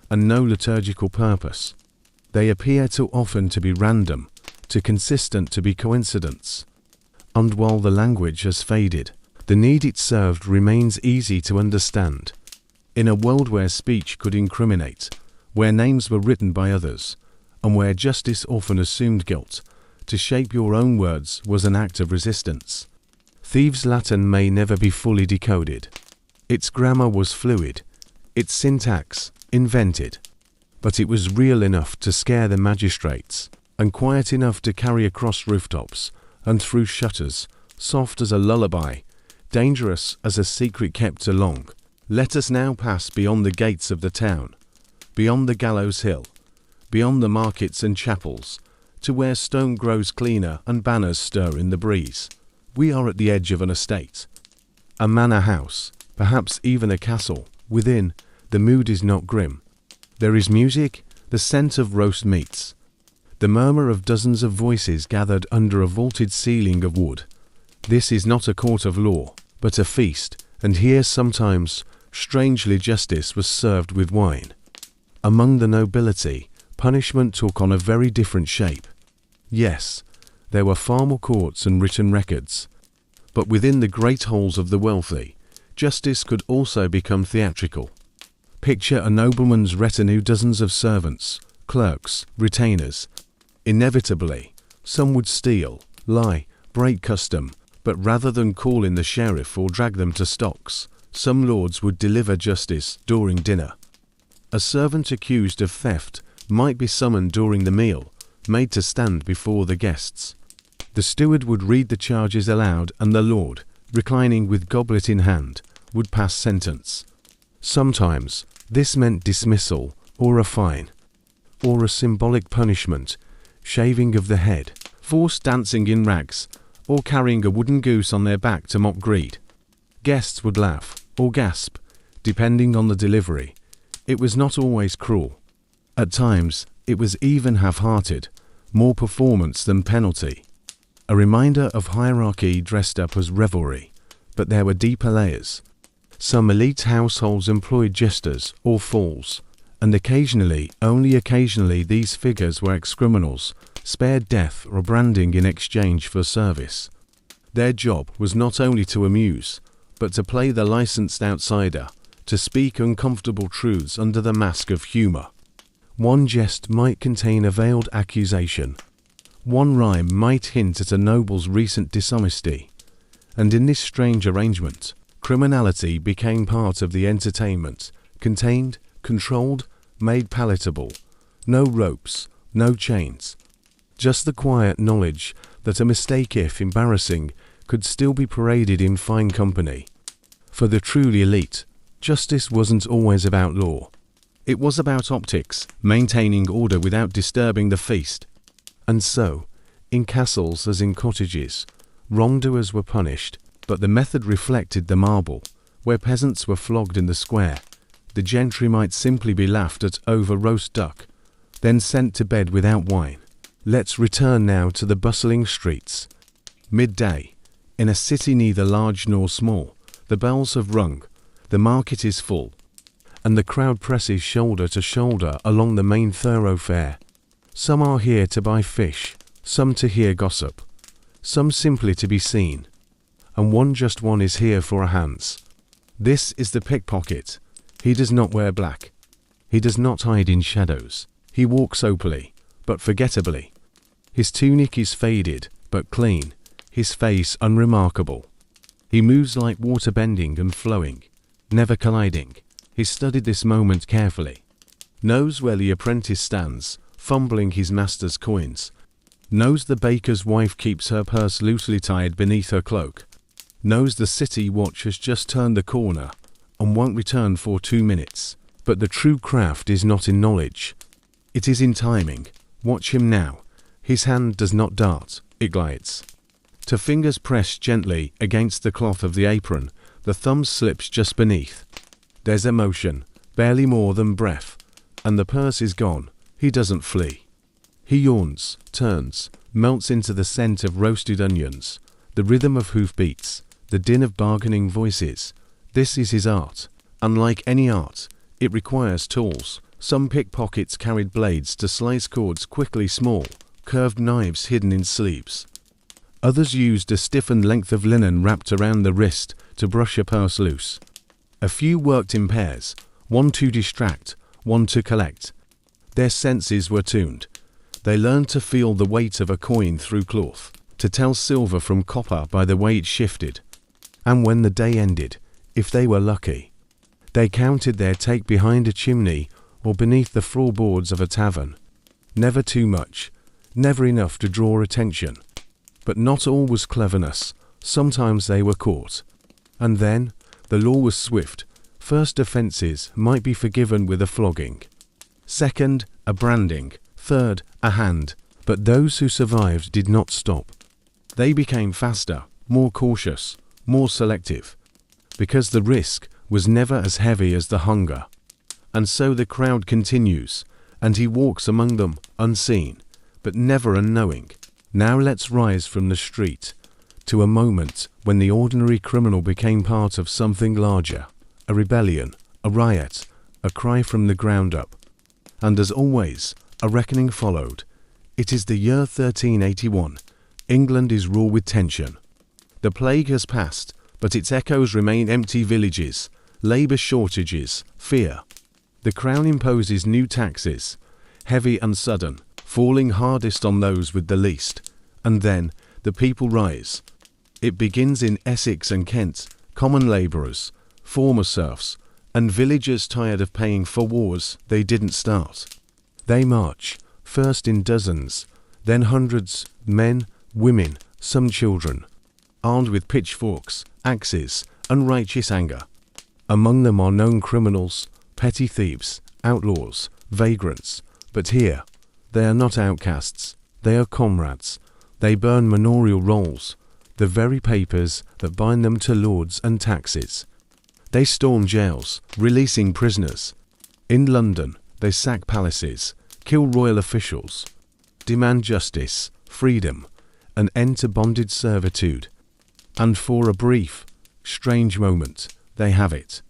and no liturgical purpose. They appear too often to be random, too consistent to be coincidence. And while the language has faded, the need it served remains easy to understand. In a world where speech could incriminate, where names were written by others, and where justice often assumed guilt, to shape your own words was an act of resistance. Thieves' Latin may never be fully decoded. Its grammar was fluid, its syntax invented, but it was real enough to scare the magistrates, and quiet enough to carry across rooftops and through shutters, soft as a lullaby, dangerous as a secret kept along. Let us now pass beyond the gates of the town, beyond the gallows hill, beyond the markets and chapels, to where stone grows cleaner and banners stir in the breeze. We are at the edge of an estate, a manor house, perhaps even a castle. Within, the mood is not grim. There is music, the scent of roast meats, the murmur of dozens of voices gathered under a vaulted ceiling of wood. This is not a court of law, but a feast, and here sometimes, strangely, justice was served with wine. Among the nobility, punishment took on a very different shape. Yes, there were formal courts and written records, but within the great halls of the wealthy, justice could also become theatrical. Picture a nobleman's retinue, dozens of servants, clerks, retainers. Inevitably, some would steal, lie, break custom, but rather than call in the sheriff or drag them to stocks, some lords would deliver justice during dinner. A servant accused of theft might be summoned during the meal, made to stand before the guests. The steward would read the charges aloud, and the lord, reclining with goblet in hand, would pass sentence. Sometimes, this meant dismissal or a fine, or a symbolic punishment, shaving of the head, forced dancing in rags, or carrying a wooden goose on their back to mock greed. Guests would laugh or gasp, depending on the delivery. It was not always cruel. At times, it was even half-hearted, more performance than penalty. A reminder of hierarchy dressed up as revelry, but there were deeper layers. Some elite households employed jesters or fools, and occasionally, only occasionally, these figures were ex-criminals, spared death or branding in exchange for service. Their job was not only to amuse, but to play the licensed outsider, to speak uncomfortable truths under the mask of humor. One jest might contain a veiled accusation. One rhyme might hint at a noble's recent dishonesty. And in this strange arrangement, criminality became part of the entertainment, contained, controlled, made palatable. No ropes, no chains. Just the quiet knowledge that a mistake, if embarrassing, could still be paraded in fine company. For the truly elite, justice wasn't always about law. It was about optics, maintaining order without disturbing the feast. And so, in castles as in cottages, wrongdoers were punished, but the method reflected the marble. Where peasants were flogged in the square, the gentry might simply be laughed at over roast duck, then sent to bed without wine. Let's return now to the bustling streets. Midday. In a city neither large nor small, the bells have rung, the market is full, and the crowd presses shoulder to shoulder along the main thoroughfare. Some are here to buy fish, some to hear gossip, some simply to be seen, and just one is here for a hands. This is the pickpocket. He does not wear black. He does not hide in shadows. He walks openly, but forgettably. His tunic is faded, but clean, his face unremarkable. He moves like water, bending and flowing, never colliding. He studied this moment carefully. Knows where the apprentice stands, fumbling his master's coins. Knows the baker's wife keeps her purse loosely tied beneath her cloak. Knows the city watch has just turned the corner and won't return for 2 minutes. But the true craft is not in knowledge. It is in timing. Watch him now. His hand does not dart, it glides. To fingers pressed gently against the cloth of the apron, the thumb slips just beneath. There's emotion, barely more than breath, and the purse is gone. He doesn't flee. He yawns, turns, melts into the scent of roasted onions, the rhythm of hoofbeats, the din of bargaining voices. This is his art. Unlike any art, it requires tools. Some pickpockets carried blades to slice cords quickly, small, curved knives hidden in sleeves. Others used a stiffened length of linen wrapped around the wrist to brush a purse loose. A few worked in pairs, one to distract, one to collect. Their senses were tuned. They learned to feel the weight of a coin through cloth, to tell silver from copper by the way it shifted. And when the day ended, if they were lucky, they counted their take behind a chimney or beneath the floorboards of a tavern. Never too much, never enough to draw attention. But not all was cleverness. Sometimes they were caught. And then, the law was swift. First offences might be forgiven with a flogging. Second, a branding. Third, a hand. But those who survived did not stop. They became faster, more cautious, more selective. Because the risk was never as heavy as the hunger. And so the crowd continues, and he walks among them, unseen, but never unknowing. Now let's rise from the street to a moment when the ordinary criminal became part of something larger, a rebellion, a riot, a cry from the ground up. And as always, a reckoning followed. It is the year 1381. England is raw with tension. The plague has passed, but its echoes remain. Empty villages, labour shortages, fear. The crown imposes new taxes, heavy and sudden, falling hardest on those with the least. And then, the people rise. It begins in Essex and Kent, common labourers, former serfs, and villagers tired of paying for wars they didn't start. They march, first in dozens, then hundreds, men, women, some children, armed with pitchforks, axes, and righteous anger. Among them are known criminals, petty thieves, outlaws, vagrants, But here, they are not outcasts, they are comrades. They burn manorial rolls, the very papers that bind them to lords and taxes. They storm jails, releasing prisoners. In London, they sack palaces, kill royal officials, demand justice, freedom, an end to bondage servitude. And for a brief, strange moment, they have it.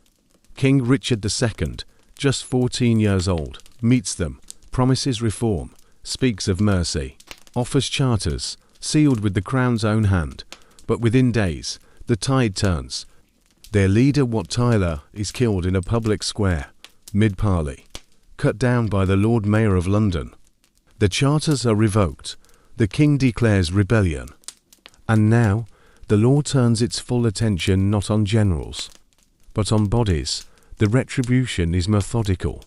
King Richard II, just 14 years old, meets them, promises reform, speaks of mercy, offers charters, sealed with the crown's own hand, but within days, the tide turns. Their leader, Wat Tyler, is killed in a public square, mid-parley, cut down by the Lord Mayor of London. The charters are revoked, the king declares rebellion. And now, the law turns its full attention not on generals, but on bodies. The retribution is methodical.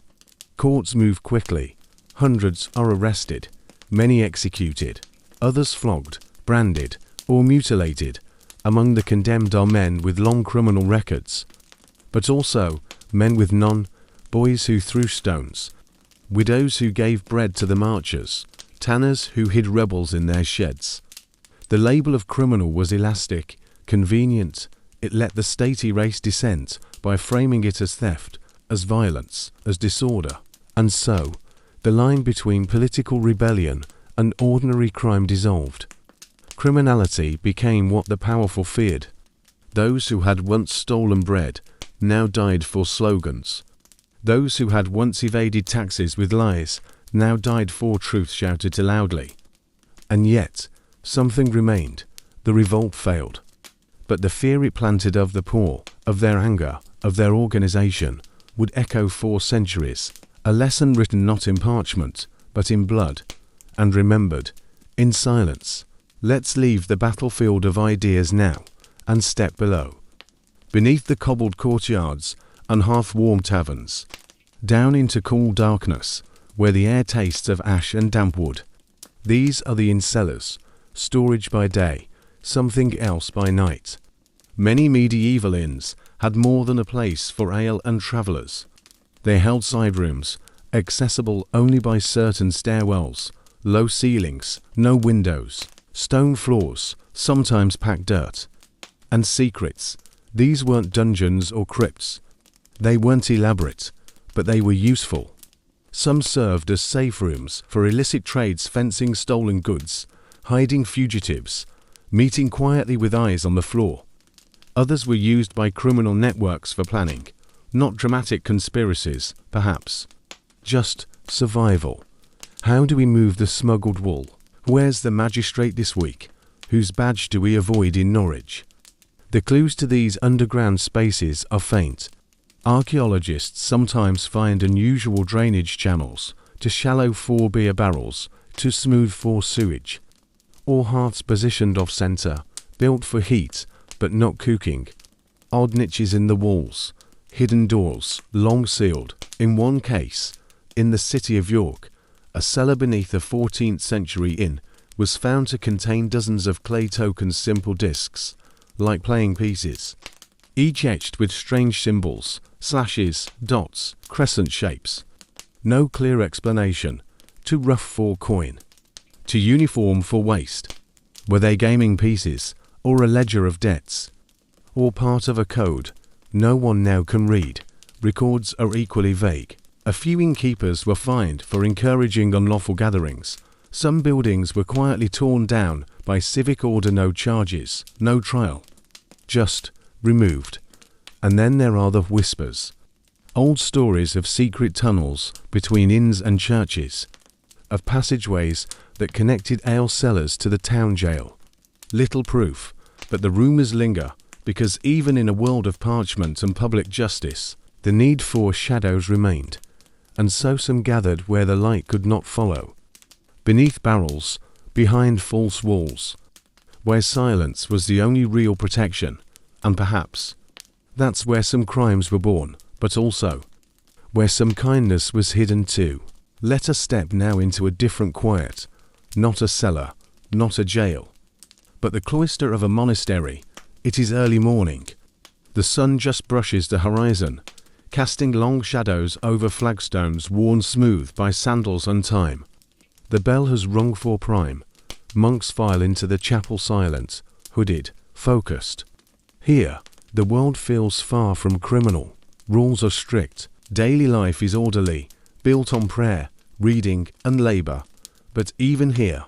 Courts move quickly. Hundreds are arrested, many executed, others flogged, branded, or mutilated. Among the condemned are men with long criminal records, but also men with none, boys who threw stones, widows who gave bread to the marchers, tanners who hid rebels in their sheds. The label of criminal was elastic, convenient. It let the state erase dissent by framing it as theft, as violence, as disorder. And so, the line between political rebellion and ordinary crime dissolved. Criminality became what the powerful feared. Those who had once stolen bread now died for slogans. Those who had once evaded taxes with lies now died for truth shouted loudly. And yet, something remained. The revolt failed. But the fear it planted of the poor, of their anger, of their organization, would echo for centuries. A lesson written not in parchment, but in blood, and remembered, in silence. Let's leave the battlefield of ideas now, and step below. Beneath the cobbled courtyards and half-warm taverns, down into cool darkness, where the air tastes of ash and damp wood. These are the inn cellars, storage by day, something else by night. Many medieval inns had more than a place for ale and travellers. They held side rooms, accessible only by certain stairwells, low ceilings, no windows, stone floors, sometimes packed dirt. And secrets. These weren't dungeons or crypts. They weren't elaborate, but they were useful. Some served as safe rooms for illicit trades fencing stolen goods, hiding fugitives, meeting quietly with eyes on the floor. Others were used by criminal networks for planning, not dramatic conspiracies, perhaps. Just survival. How do we move the smuggled wool? Where's the magistrate this week? Whose badge do we avoid in Norwich? The clues to these underground spaces are faint. Archaeologists sometimes find unusual drainage channels, to shallow for beer barrels, to smooth for sewage, or hearths positioned off-centre, built for heat, but not cooking. Odd niches in the walls, hidden doors, long sealed. In one case, in the city of York, a cellar beneath a 14th century inn was found to contain dozens of clay tokens, simple discs, like playing pieces, each etched with strange symbols, slashes, dots, crescent shapes. No clear explanation. Too rough for coin. Too uniform for waste. Were they gaming pieces, or a ledger of debts, or part of a code no one now can read? Records are equally vague. A few innkeepers were fined for encouraging unlawful gatherings. Some buildings were quietly torn down by civic order. No charges, no trial, just removed. And then there are the whispers. Old stories of secret tunnels between inns and churches, of passageways that connected ale cellars to the town jail. Little proof, but the rumours linger, because even in a world of parchment and public justice, the need for shadows remained, and so some gathered where the light could not follow. Beneath barrels, behind false walls, where silence was the only real protection, and perhaps that's where some crimes were born, but also where some kindness was hidden too. Let us step now into a different quiet, not a cellar, not a jail, but the cloister of a monastery. It is early morning. The sun just brushes the horizon, casting long shadows over flagstones worn smooth by sandals and time. The bell has rung for prime. Monks file into the chapel silent, hooded, focused. Here, the world feels far from criminal. Rules are strict. Daily life is orderly, built on prayer, reading, and labor. But even here,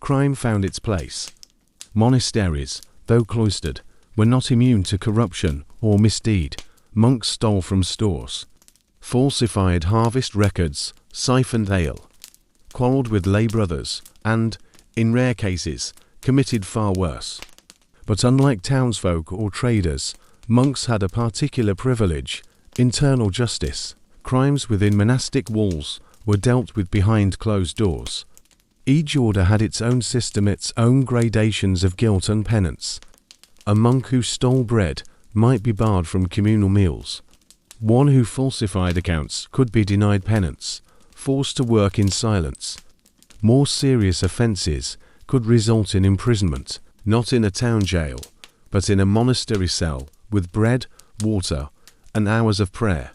crime found its place. Monasteries, though cloistered, were not immune to corruption or misdeed. Monks stole from stores, falsified harvest records, siphoned ale, quarreled with lay brothers, and, in rare cases, committed far worse. But unlike townsfolk or traders, monks had a particular privilege: internal justice. Crimes within monastic walls were dealt with behind closed doors. Each order had its own system, its own gradations of guilt and penance. A monk who stole bread might be barred from communal meals. One who falsified accounts could be denied penance, forced to work in silence. More serious offences could result in imprisonment, not in a town jail, but in a monastery cell with bread, water, and hours of prayer.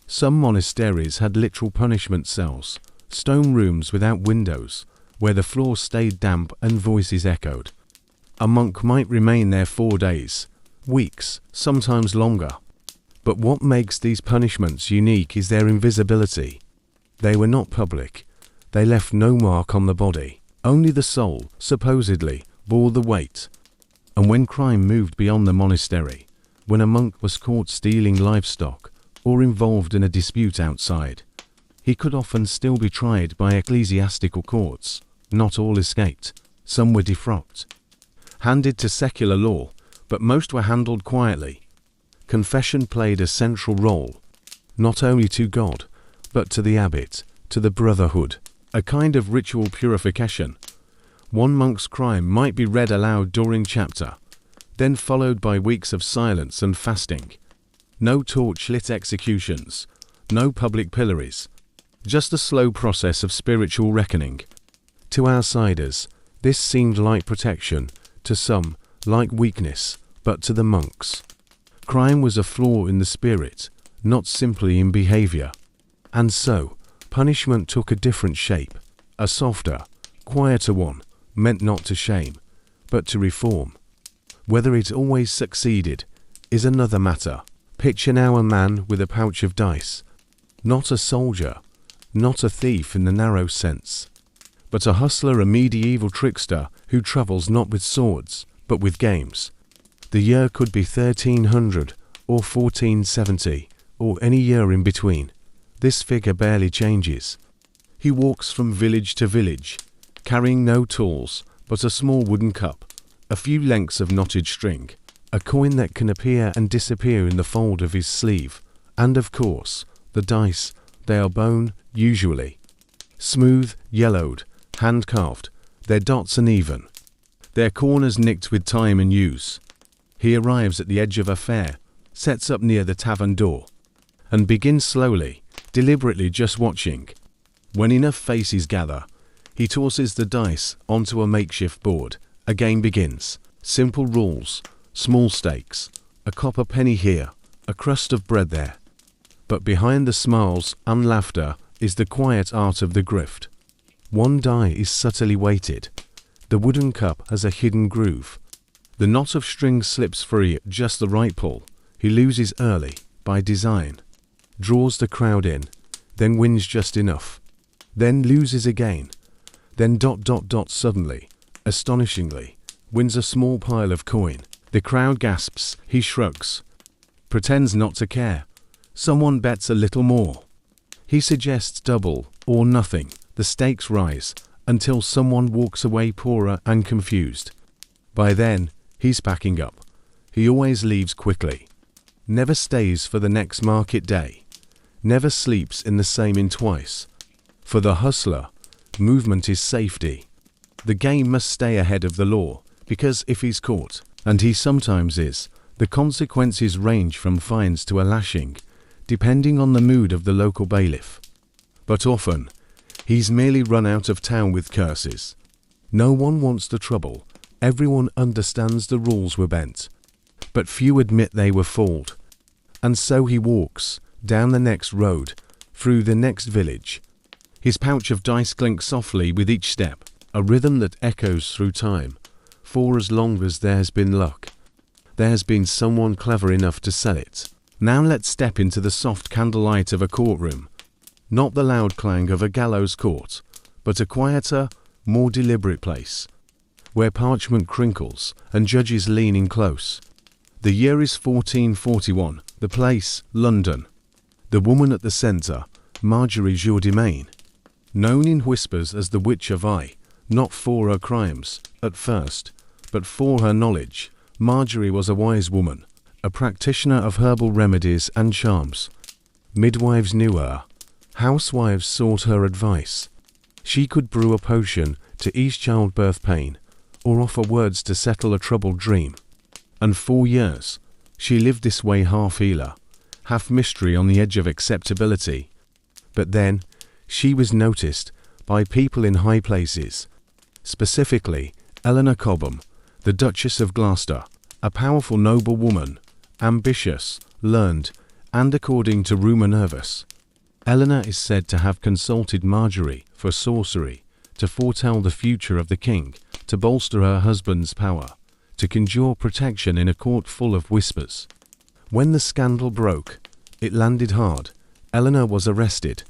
Some monasteries had literal punishment cells, stone rooms without windows, where the floor stayed damp and voices echoed. A monk might remain there 4 days, weeks, sometimes longer. But what makes these punishments unique is their invisibility. They were not public. They left no mark on the body. Only the soul, supposedly, bore the weight. And when crime moved beyond the monastery, when a monk was caught stealing livestock or involved in a dispute outside, he could often still be tried by ecclesiastical courts. Not all escaped. Some were defrocked, handed to secular law, but most were handled quietly. Confession played a central role, not only to God, but to the abbot, to the brotherhood, a kind of ritual purification. One monk's crime might be read aloud during chapter, then followed by weeks of silence and fasting. No torch-lit executions, no public pillories, just a slow process of spiritual reckoning. To outsiders, this seemed like protection, to some, like weakness, but to the monks, crime was a flaw in the spirit, not simply in behavior. And so, punishment took a different shape, a softer, quieter one, meant not to shame, but to reform. Whether it always succeeded is another matter. Picture now a man with a pouch of dice, not a soldier, not a thief in the narrow sense, but a hustler, a medieval trickster who travels not with swords, but with games. The year could be 1300 or 1470, or any year in between. This figure barely changes. He walks from village to village, carrying no tools, but a small wooden cup, a few lengths of knotted string, a coin that can appear and disappear in the fold of his sleeve, and of course, the dice. They are bone, usually. Smooth, yellowed, hand-carved, their dots uneven, their corners nicked with time and use. He arrives at the edge of a fair, sets up near the tavern door, and begins slowly, deliberately just watching. When enough faces gather, he tosses the dice onto a makeshift board. A game begins. Simple rules, small stakes, a copper penny here, a crust of bread there. But behind the smiles and laughter is the quiet art of the grift. One die is subtly weighted. The wooden cup has a hidden groove. The knot of string slips free at just the right pull. He loses early, by design. Draws the crowd in, then wins just enough. Then loses again. Then ... suddenly, astonishingly, wins a small pile of coin. The crowd gasps, he shrugs, pretends not to care. Someone bets a little more. He suggests double or nothing. The stakes rise until someone walks away poorer and confused. By then, he's packing up. He always leaves quickly. Never stays for the next market day. Never sleeps in the same inn twice. For the hustler, movement is safety. The game must stay ahead of the law, because if he's caught, and he sometimes is, the consequences range from fines to a lashing, depending on the mood of the local bailiff. But often, he's merely run out of town with curses. No one wants the trouble. Everyone understands the rules were bent, but few admit they were fooled. And so he walks, down the next road, through the next village. His pouch of dice clinks softly with each step, a rhythm that echoes through time. For as long as there has been luck, there has been someone clever enough to sell it. Now let's step into the soft candlelight of a courtroom. Not the loud clang of a gallows court, but a quieter, more deliberate place, where parchment crinkles and judges lean in close. The year is 1441, the place, London. The woman at the centre, Marjorie Jourdemain, known in whispers as the Witch of Eye, not for her crimes, at first, but for her knowledge. Marjorie was a wise woman, a practitioner of herbal remedies and charms. Midwives knew her. Housewives sought her advice. She could brew a potion to ease childbirth pain, or offer words to settle a troubled dream. And for years, she lived this way, half healer, half mystery on the edge of acceptability. But then, she was noticed by people in high places, specifically Eleanor Cobham, the Duchess of Gloucester, a powerful noble woman, ambitious, learned, and according to rumour nervous. Eleanor is said to have consulted Marjorie for sorcery, to foretell the future of the king, to bolster her husband's power, to conjure protection in a court full of whispers. When the scandal broke, it landed hard. Eleanor was arrested.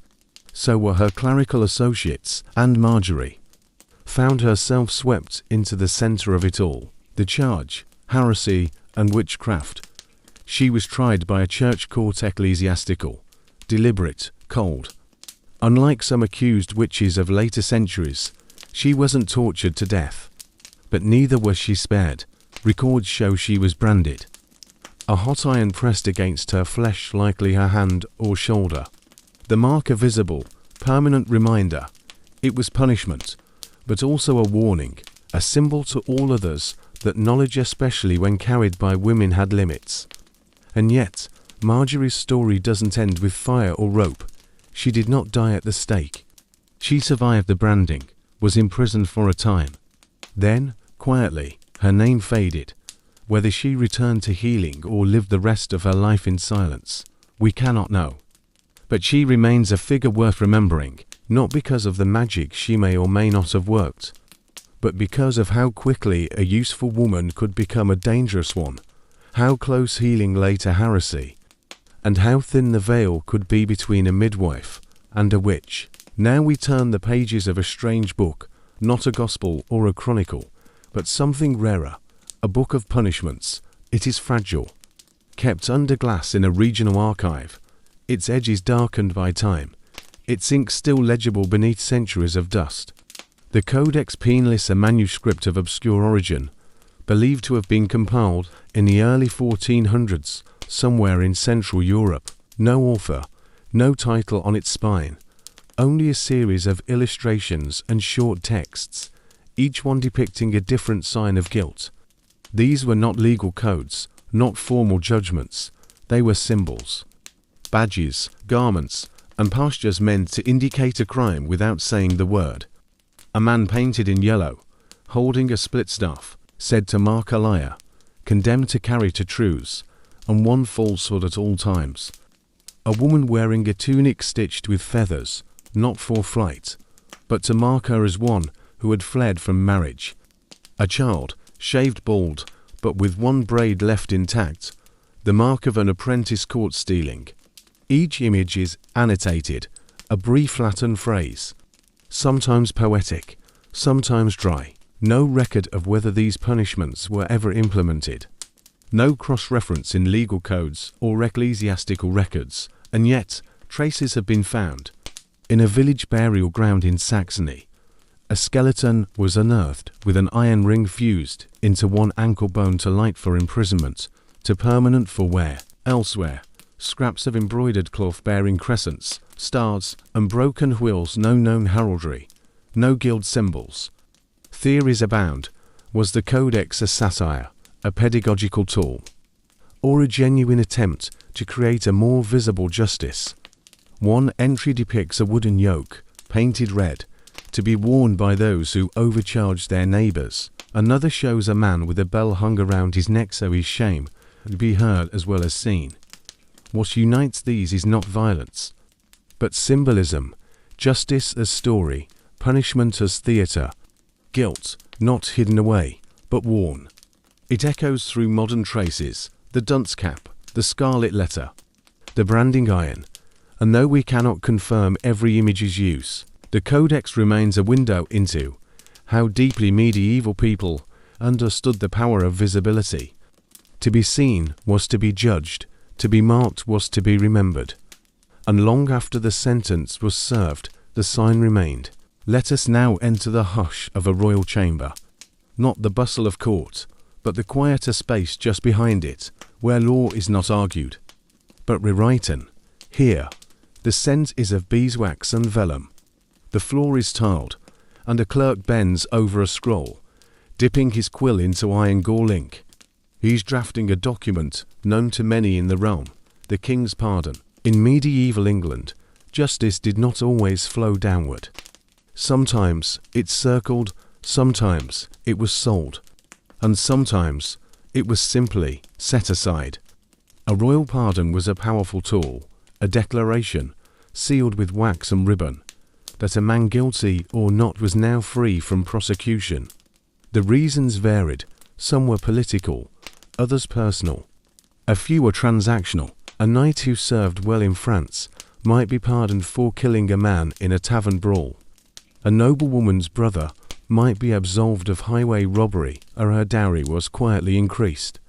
So were her clerical associates, and Marjorie found herself swept into the centre of it all. The charge, heresy and witchcraft. She was tried by a church court, ecclesiastical, deliberate, cold. Unlike some accused witches of later centuries, she wasn't tortured to death. But neither was she spared. Records show she was branded. A hot iron pressed against her flesh, likely her hand or shoulder. The mark a visible, permanent reminder. It was punishment, but also a warning, a symbol to all others that knowledge, especially when carried by women, had limits. And yet, Marjorie's story doesn't end with fire or rope. She did not die at the stake. She survived the branding, was imprisoned for a time. Then, quietly, her name faded. Whether she returned to healing or lived the rest of her life in silence, we cannot know. But she remains a figure worth remembering, not because of the magic she may or may not have worked, but because of how quickly a useful woman could become a dangerous one, how close healing lay to heresy, and how thin the veil could be between a midwife and a witch. Now we turn the pages of a strange book, not a gospel or a chronicle, but something rarer, a book of punishments. It is fragile, kept under glass in a regional archive, its edges darkened by time, its ink still legible beneath centuries of dust. The Codex Penalis, a manuscript of obscure origin, believed to have been compiled in the early 1400s, somewhere in Central Europe. No author, no title on its spine, only a series of illustrations and short texts, each one depicting a different sign of guilt. These were not legal codes, not formal judgments, they were symbols, badges, garments, and postures meant to indicate a crime without saying the word. A man painted in yellow, holding a split staff, said to mark a liar, condemned to carry two truths, and one falsehood at all times. A woman wearing a tunic stitched with feathers, not for flight, but to mark her as one who had fled from marriage. A child, shaved bald, but with one braid left intact, the mark of an apprentice caught stealing. Each image is annotated, a brief Latin phrase, sometimes poetic, sometimes dry. No record of whether these punishments were ever implemented. No cross-reference in legal codes or ecclesiastical records, and yet traces have been found. In a village burial ground in Saxony, a skeleton was unearthed with an iron ring fused into one ankle bone to light for imprisonment, to permanent for wear. Elsewhere, scraps of embroidered cloth bearing crescents, stars, and broken wheels, no known heraldry, no guild symbols. Theories abound. Was the Codex a satire, a pedagogical tool, or a genuine attempt to create a more visible justice? One entry depicts a wooden yoke, painted red, to be worn by those who overcharge their neighbours. Another shows a man with a bell hung around his neck so his shame would be heard as well as seen. What unites these is not violence, but symbolism, justice as story, punishment as theatre, guilt not hidden away, but worn. It echoes through modern traces, the dunce cap, the scarlet letter, the branding iron, and though we cannot confirm every image's use, the codex remains a window into how deeply medieval people understood the power of visibility. To be seen was to be judged, to be marked was to be remembered. And long after the sentence was served, the sign remained. Let us now enter the hush of a royal chamber. Not the bustle of court, but the quieter space just behind it, where law is not argued, but rewritten. Here, the scent is of beeswax and vellum. The floor is tiled, and a clerk bends over a scroll, dipping his quill into iron gall ink. He's drafting a document known to many in the realm, the king's pardon. In medieval England, justice did not always flow downward. Sometimes it circled, sometimes it was sold, and sometimes it was simply set aside. A royal pardon was a powerful tool, a declaration, sealed with wax and ribbon, that a man guilty or not was now free from prosecution. The reasons varied. Some were political, others personal. A few were transactional. A knight who served well in France might be pardoned for killing a man in a tavern brawl. A noblewoman's brother might be absolved of highway robbery, or her dowry was quietly increased.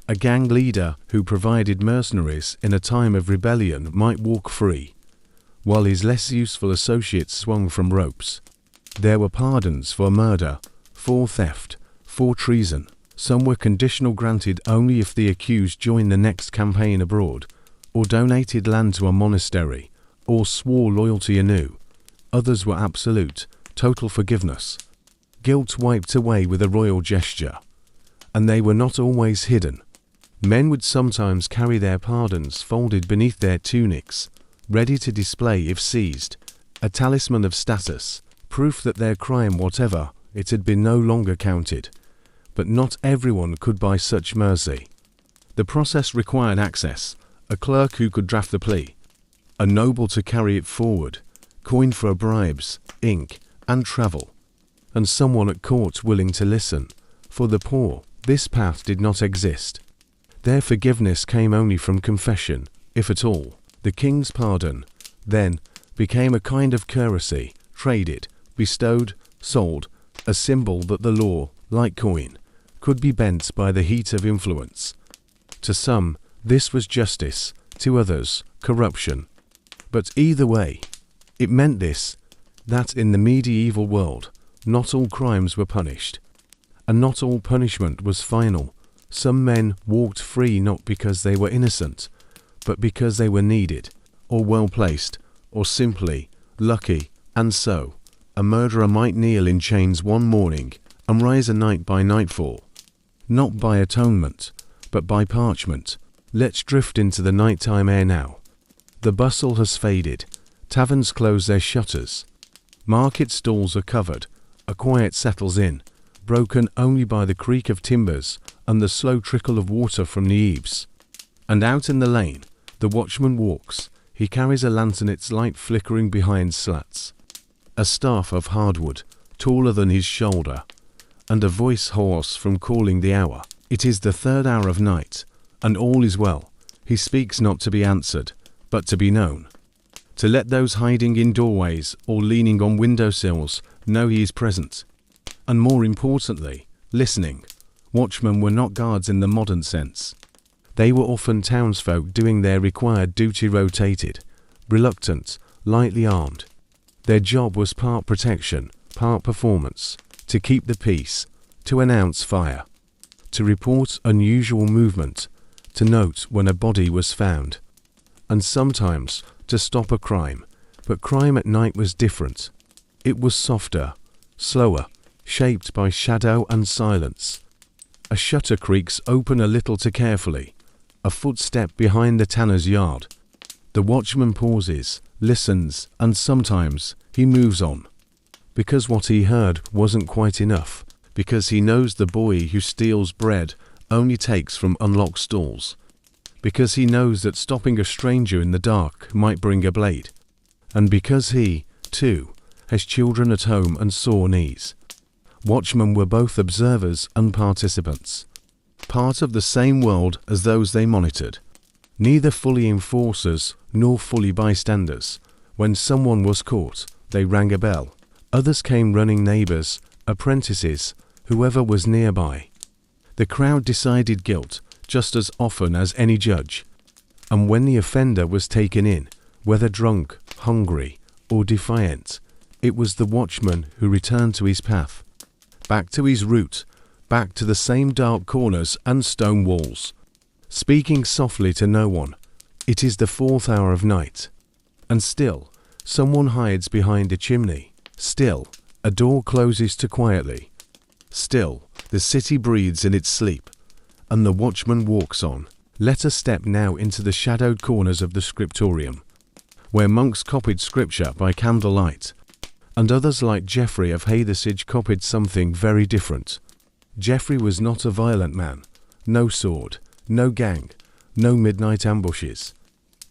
A gang leader who provided mercenaries in a time of rebellion might walk free, while his less useful associates swung from ropes. There were pardons for murder, for theft, for treason. Some were conditional, granted only if the accused joined the next campaign abroad, or donated land to a monastery, or swore loyalty anew. Others were absolute, total forgiveness. Guilt wiped away with a royal gesture. And they were not always hidden. Men would sometimes carry their pardons folded beneath their tunics, ready to display if seized, a talisman of status, proof that their crime, whatever it had been, no longer counted. But not everyone could buy such mercy. The process required access, a clerk who could draft the plea, a noble to carry it forward, coin for bribes, ink, and travel, and someone at court willing to listen. For the poor, this path did not exist. Their forgiveness came only from confession, if at all. The king's pardon, then, became a kind of currency, traded, bestowed, sold, a symbol that the law, like coin, could be bent by the heat of influence. To some, this was justice, to others, corruption. But either way, it meant this, that in the medieval world, not all crimes were punished, and not all punishment was final. Some men walked free not because they were innocent, but because they were needed, or well placed, or simply lucky. And so, a murderer might kneel in chains one morning and rise a night by nightfall. Not by atonement, but by parchment. Let's drift into the nighttime air now. The bustle has faded. Taverns close their shutters. Market stalls are covered. A quiet settles in, broken only by the creak of timbers and the slow trickle of water from the eaves. And out in the lane, the watchman walks. He carries a lantern, its light flickering behind slats. A staff of hardwood, taller than his shoulder, and a voice hoarse from calling the hour. It is the third hour of night, and all is well. He speaks not to be answered, but to be known. To let those hiding in doorways or leaning on windowsills know he is present. And more importantly, listening. Watchmen were not guards in the modern sense. They were often townsfolk doing their required duty, rotated, reluctant, lightly armed. Their job was part protection, part performance, to keep the peace, to announce fire, to report unusual movement, to note when a body was found, and sometimes to stop a crime. But crime at night was different. It was softer, slower, shaped by shadow and silence. A shutter creaks open a little too carefully, a footstep behind the tanner's yard. The watchman pauses, listens, and sometimes he moves on. Because what he heard wasn't quite enough, because he knows the boy who steals bread only takes from unlocked stalls. because he knows that stopping a stranger in the dark might bring a blade, and because he, too, has children at home and sore knees. Watchmen were both observers and participants, part of the same world as those they monitored, neither fully enforcers nor fully bystanders. When someone was caught, they rang a bell. Others came running, neighbors, apprentices, whoever was nearby. The crowd decided guilt just as often as any judge, and when the offender was taken in, whether drunk, hungry, or defiant, it was the watchman who returned to his path, back to his route, back to the same dark corners and stone walls, speaking softly to no one. It is the 4th hour of night, and still someone hides behind a chimney. Still, a door closes too quietly. Still, the city breathes in its sleep, and the watchman walks on. Let us step now into the shadowed corners of the scriptorium, where monks copied scripture by candlelight, and others like Geoffrey of Hathersage copied something very different. Geoffrey was not a violent man, no sword, no gang, no midnight ambushes.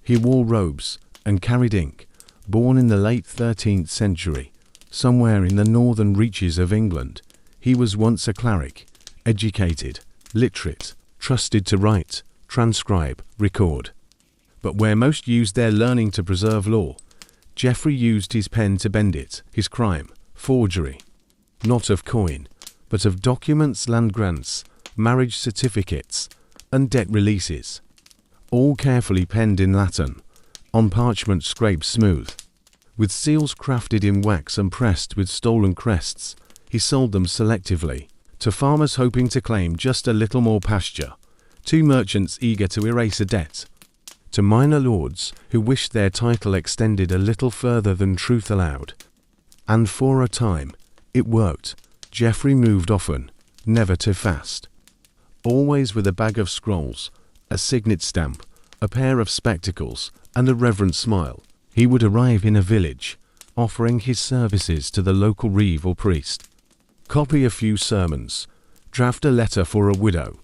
He wore robes and carried ink, born in the late 13th century, somewhere in the northern reaches of England. He was once a cleric, educated, literate, trusted to write, transcribe, record. But where most used their learning to preserve law, Geoffrey used his pen to bend it. His crime, forgery, not of coin, but of documents, land grants, marriage certificates, and debt releases, all carefully penned in Latin, on parchment scraped smooth, with seals crafted in wax and pressed with stolen crests. He sold them selectively, to farmers hoping to claim just a little more pasture, to merchants eager to erase a debt, to minor lords who wished their title extended a little further than truth allowed. And for a time, it worked. Geoffrey moved often, never too fast. Always with a bag of scrolls, a signet stamp, a pair of spectacles, and a reverent smile, he would arrive in a village, offering his services to the local reeve or priest, copy a few sermons, draft a letter for a widow,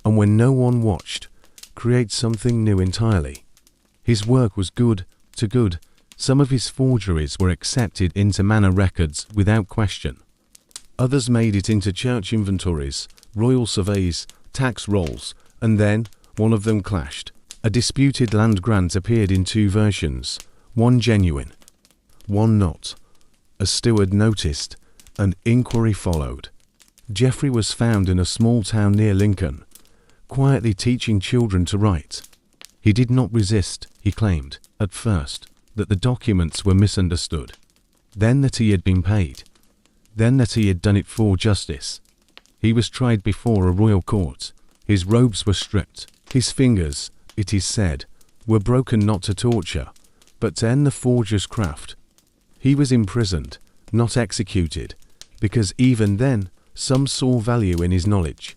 and when no one watched, create something new entirely. His work was good to good. Some of his forgeries were accepted into manor records without question. Others made it into church inventories, royal surveys, tax rolls, and then one of them clashed. A disputed land grant appeared in 2 versions, one genuine, one not. A steward noticed, and inquiry followed. Geoffrey was found in a small town near Lincoln, quietly teaching children to write. He did not resist, he claimed, at first, that the documents were misunderstood, then that he had been paid, then that he had done it for justice. He was tried before a royal court. His robes were stripped. His fingers, it is said, were broken not to torture, but to end the forger's craft. He was imprisoned, not executed, because even then some saw value in his knowledge.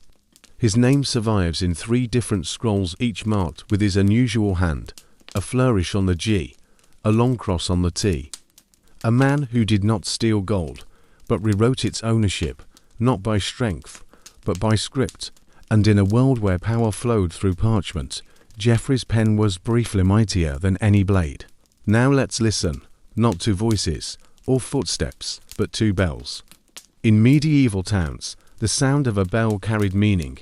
His name survives in 3 different scrolls, each marked with his unusual hand, a flourish on the G, a long cross on the T. A man who did not steal gold, but rewrote its ownership, not by strength, but by script. And in a world where power flowed through parchment, Geoffrey's pen was briefly mightier than any blade. Now let's listen, not to voices or footsteps, but to bells. In medieval towns, the sound of a bell carried meaning.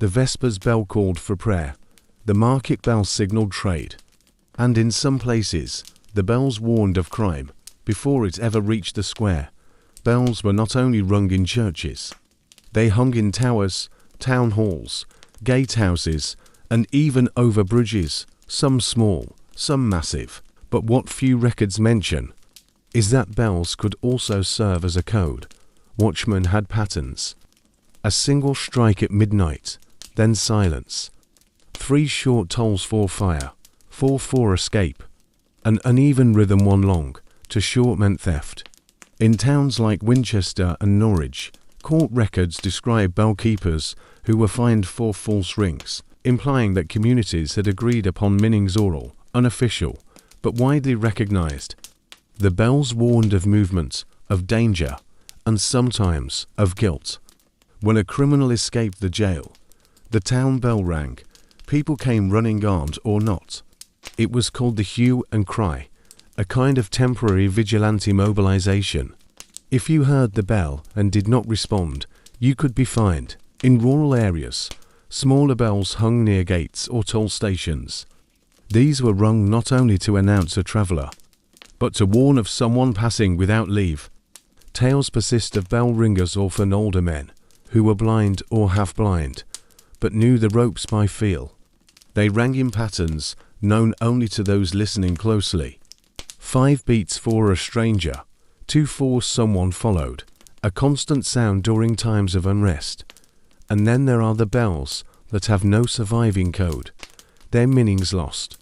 The Vespers bell called for prayer, the market bell signaled trade, and in some places, the bells warned of crime before it ever reached the square. Bells were not only rung in churches, they hung in towers, town halls, gatehouses, and even over bridges, some small, some massive. But what few records mention is that bells could also serve as a code. Watchmen had patterns. A single strike at midnight, then silence. 3 short tolls for fire, 4 for escape. An uneven rhythm, 1 long, to short meant theft. In towns like Winchester and Norwich, court records describe bellkeepers who were fined for false rings, implying that communities had agreed upon meanings oral, unofficial, but widely recognized. The bells warned of movement, of danger, and sometimes of guilt. When a criminal escaped the jail, the town bell rang, People came running armed or not. It was called the hue and cry, a kind of temporary vigilante mobilization. If you heard the bell and did not respond, you could be fined. In rural areas, smaller bells hung near gates or toll stations. These were rung not only to announce a traveller, but to warn of someone passing without leave. Tales persist of bell ringers often older men, who were blind or half-blind, but knew the ropes by feel. They rang in patterns known only to those listening closely. 5 beats for a stranger, 2 for someone followed, a constant sound during times of unrest. And then there are the bells that have no surviving code, their meanings lost.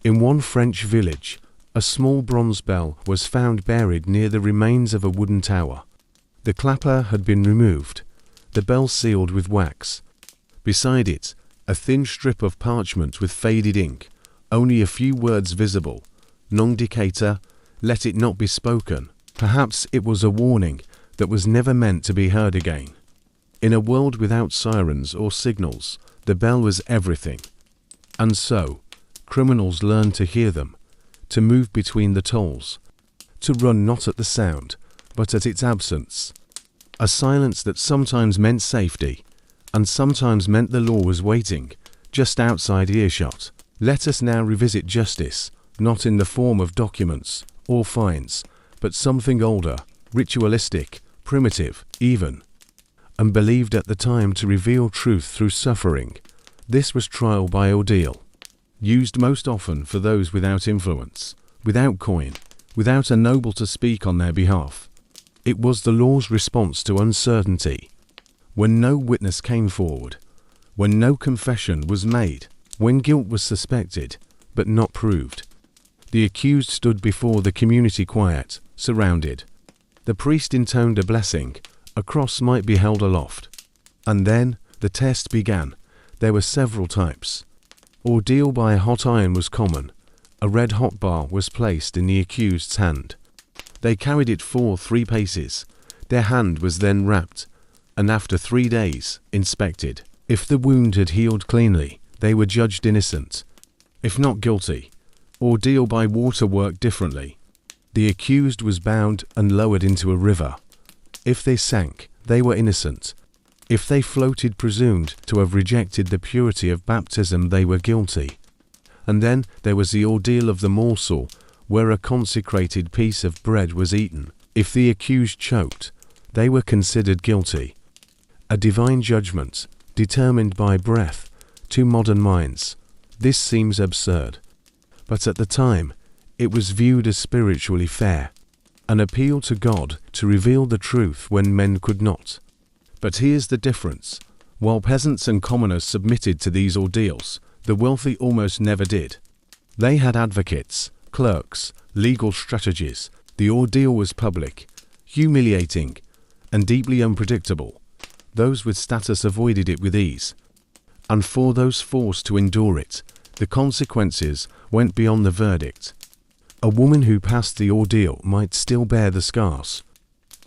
In one French village, a small bronze bell was found buried near the remains of a wooden tower. The clapper had been removed, the bell sealed with wax. Beside it, a thin strip of parchment with faded ink, only a few words visible. Non dicata, let it not be spoken. Perhaps it was a warning that was never meant to be heard again. In a world without sirens or signals, the bell was everything. And so, criminals learned to hear them, to move between the tolls, to run not at the sound, but at its absence. A silence that sometimes meant safety, and sometimes meant the law was waiting, just outside earshot. Let us now revisit justice, not in the form of documents or fines, but something older, ritualistic, primitive, even, and believed at the time to reveal truth through suffering. This was trial by ordeal, used most often for those without influence, without coin, without a noble to speak on their behalf. It was the law's response to uncertainty. When no witness came forward, when no confession was made, when guilt was suspected, but not proved, the accused stood before the community quiet, surrounded. The priest intoned a blessing, a cross might be held aloft. And then the test began. There were several types. Ordeal by hot iron was common. A red-hot bar was placed in the accused's hand. They carried it for 3 paces. Their hand was then wrapped, and after 3 days, inspected. If the wound had healed cleanly, they were judged innocent. If not guilty, ordeal by water worked differently. The accused was bound and lowered into a river. If they sank, they were innocent. If they floated, presumed to have rejected the purity of baptism, they were guilty. And then there was the ordeal of the morsel, where a consecrated piece of bread was eaten. If the accused choked, they were considered guilty. A divine judgment, determined by breath, to modern minds. This seems absurd. But at the time, it was viewed as spiritually fair, an appeal to God to reveal the truth when men could not. But here's the difference. While peasants and commoners submitted to these ordeals, the wealthy almost never did. They had advocates, clerks, legal strategies. The ordeal was public, humiliating, and deeply unpredictable. Those with status avoided it with ease. And for those forced to endure it, the consequences went beyond the verdict. A woman who passed the ordeal might still bear the scars.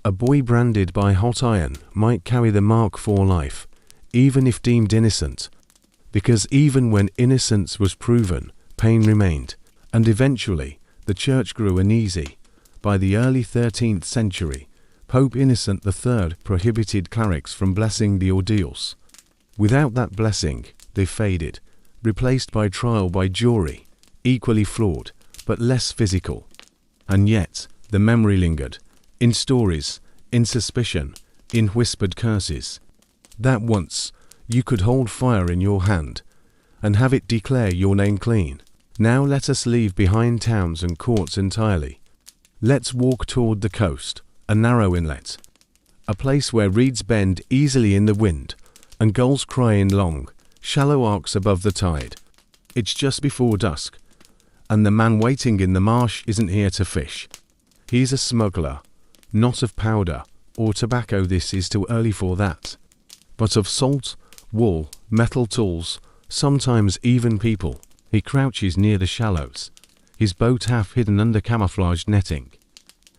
A boy branded by hot iron might carry the mark for life, even if deemed innocent. Because even when innocence was proven, pain remained. And eventually, the church grew uneasy. By the early 13th century, Pope Innocent III prohibited clerics from blessing the ordeals. Without that blessing, they faded, replaced by trial by jury, equally flawed, but less physical. And yet, the memory lingered, in stories, in suspicion, in whispered curses, that once you could hold fire in your hand, and have it declare your name clean. Now let us leave behind towns and courts entirely. Let's walk toward the coast, a narrow inlet, a place where reeds bend easily in the wind, and gulls cry in long, shallow arcs above the tide. It's just before dusk, and the man waiting in the marsh isn't here to fish. He's a smuggler, not of powder or tobacco, this is too early for that, but of salt, wool, metal tools, sometimes even people. He crouches near the shallows, his boat half hidden under camouflaged netting.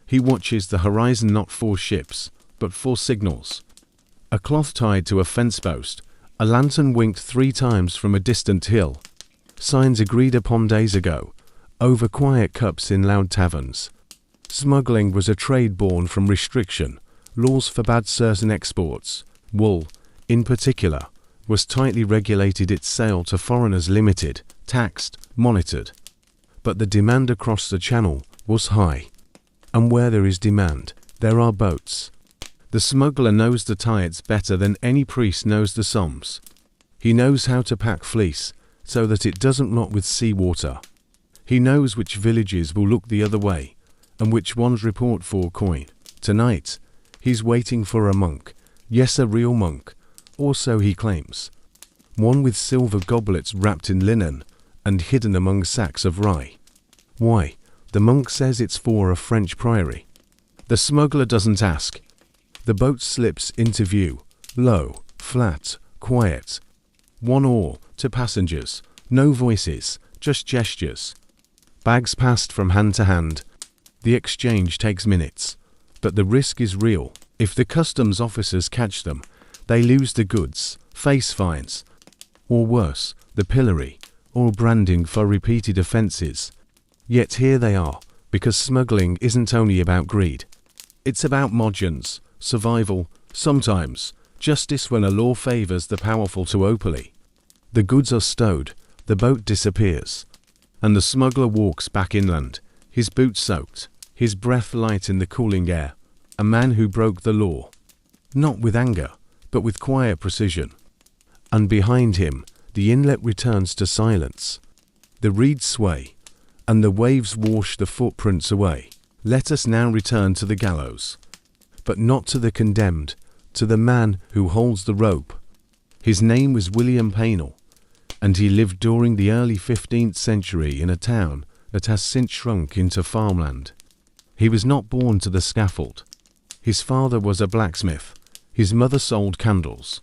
He watches the horizon not for ships, but for signals. A cloth tied to a fence post, A lantern winked 3 times from a distant hill. Signs agreed upon days ago, over quiet cups in loud taverns. Smuggling was a trade born from restriction. Laws forbade certain exports. Wool, in particular, was tightly regulated, its sale to foreigners limited, taxed, monitored. But the demand across the channel was high. And where there is demand, there are boats. The smuggler knows the tides better than any priest knows the Psalms. He knows how to pack fleece so that it doesn't rot with seawater. He knows which villages will look the other way and which ones report for coin. Tonight, he's waiting for a monk. Yes, a real monk, or so he claims. One with silver goblets wrapped in linen and hidden among sacks of rye. Why? The monk says it's for a French priory. The smuggler doesn't ask. The boat slips into view, low, flat, quiet. 1 oar to passengers, no voices, just gestures. Bags passed from hand to hand. The exchange takes minutes, but the risk is real. If the customs officers catch them, they lose the goods, face fines, or worse, the pillory, or branding for repeated offences. Yet here they are, because smuggling isn't only about greed. It's about margins, survival, sometimes justice when a law favours the powerful too openly. The goods are stowed, the boat disappears, and the smuggler walks back inland, his boots soaked, his breath light in the cooling air. A man who broke the law, not with anger, but with quiet precision. And behind him, the inlet returns to silence. The reeds sway, and the waves wash the footprints away. Let us now return to the gallows. But not to the condemned, to the man who holds the rope. His name was William Paynell, and he lived during the early 15th century in a town that has since shrunk into farmland. He was not born to the scaffold. His father was a blacksmith. His mother sold candles.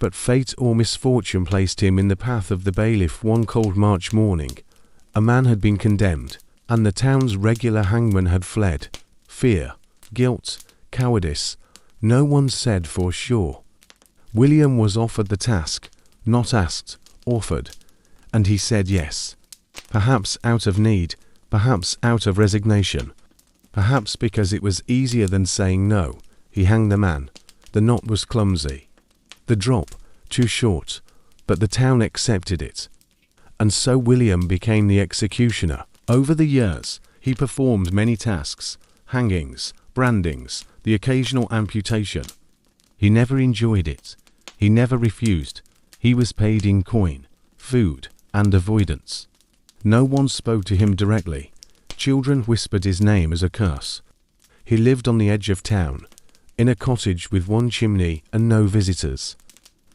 But fate or misfortune placed him in the path of the bailiff one cold March morning. A man had been condemned, and the town's regular hangman had fled. Fear, guilt, cowardice, no one said for sure. William was offered the task, not asked, offered, and he said yes. Perhaps out of need, perhaps out of resignation, perhaps because it was easier than saying no. He hanged the man. The knot was clumsy. The drop, too short, but the town accepted it. And so William became the executioner. Over the years, he performed many tasks, hangings, brandings, the occasional amputation. He never enjoyed it. He never refused. He was paid in coin, food, and avoidance. No one spoke to him directly. Children whispered his name as a curse. He lived on the edge of town, in a cottage with one chimney and no visitors.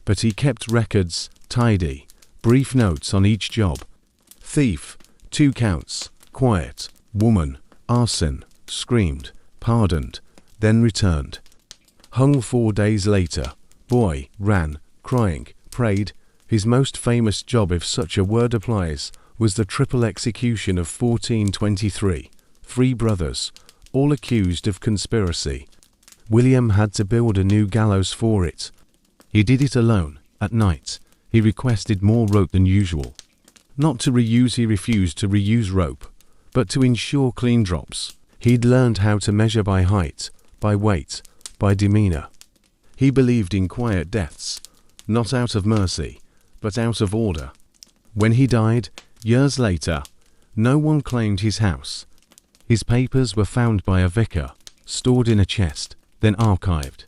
But he kept records, tidy, brief notes on each job. Thief, 2 counts, quiet, woman, arson, screamed, pardoned, then returned. Hung 4 days later, boy, ran, crying, prayed. His most famous job, if such a word applies, was the triple execution of 1423, 3 brothers, all accused of conspiracy. William had to build a new gallows for it. He did it alone, at night. He requested more rope than usual. Not to reuse, he refused to reuse rope, but to ensure clean drops. He'd learned how to measure by height, by weight, by demeanor. He believed in quiet deaths, not out of mercy, but out of order. When he died, years later, no one claimed his house. His papers were found by a vicar, stored in a chest, then archived.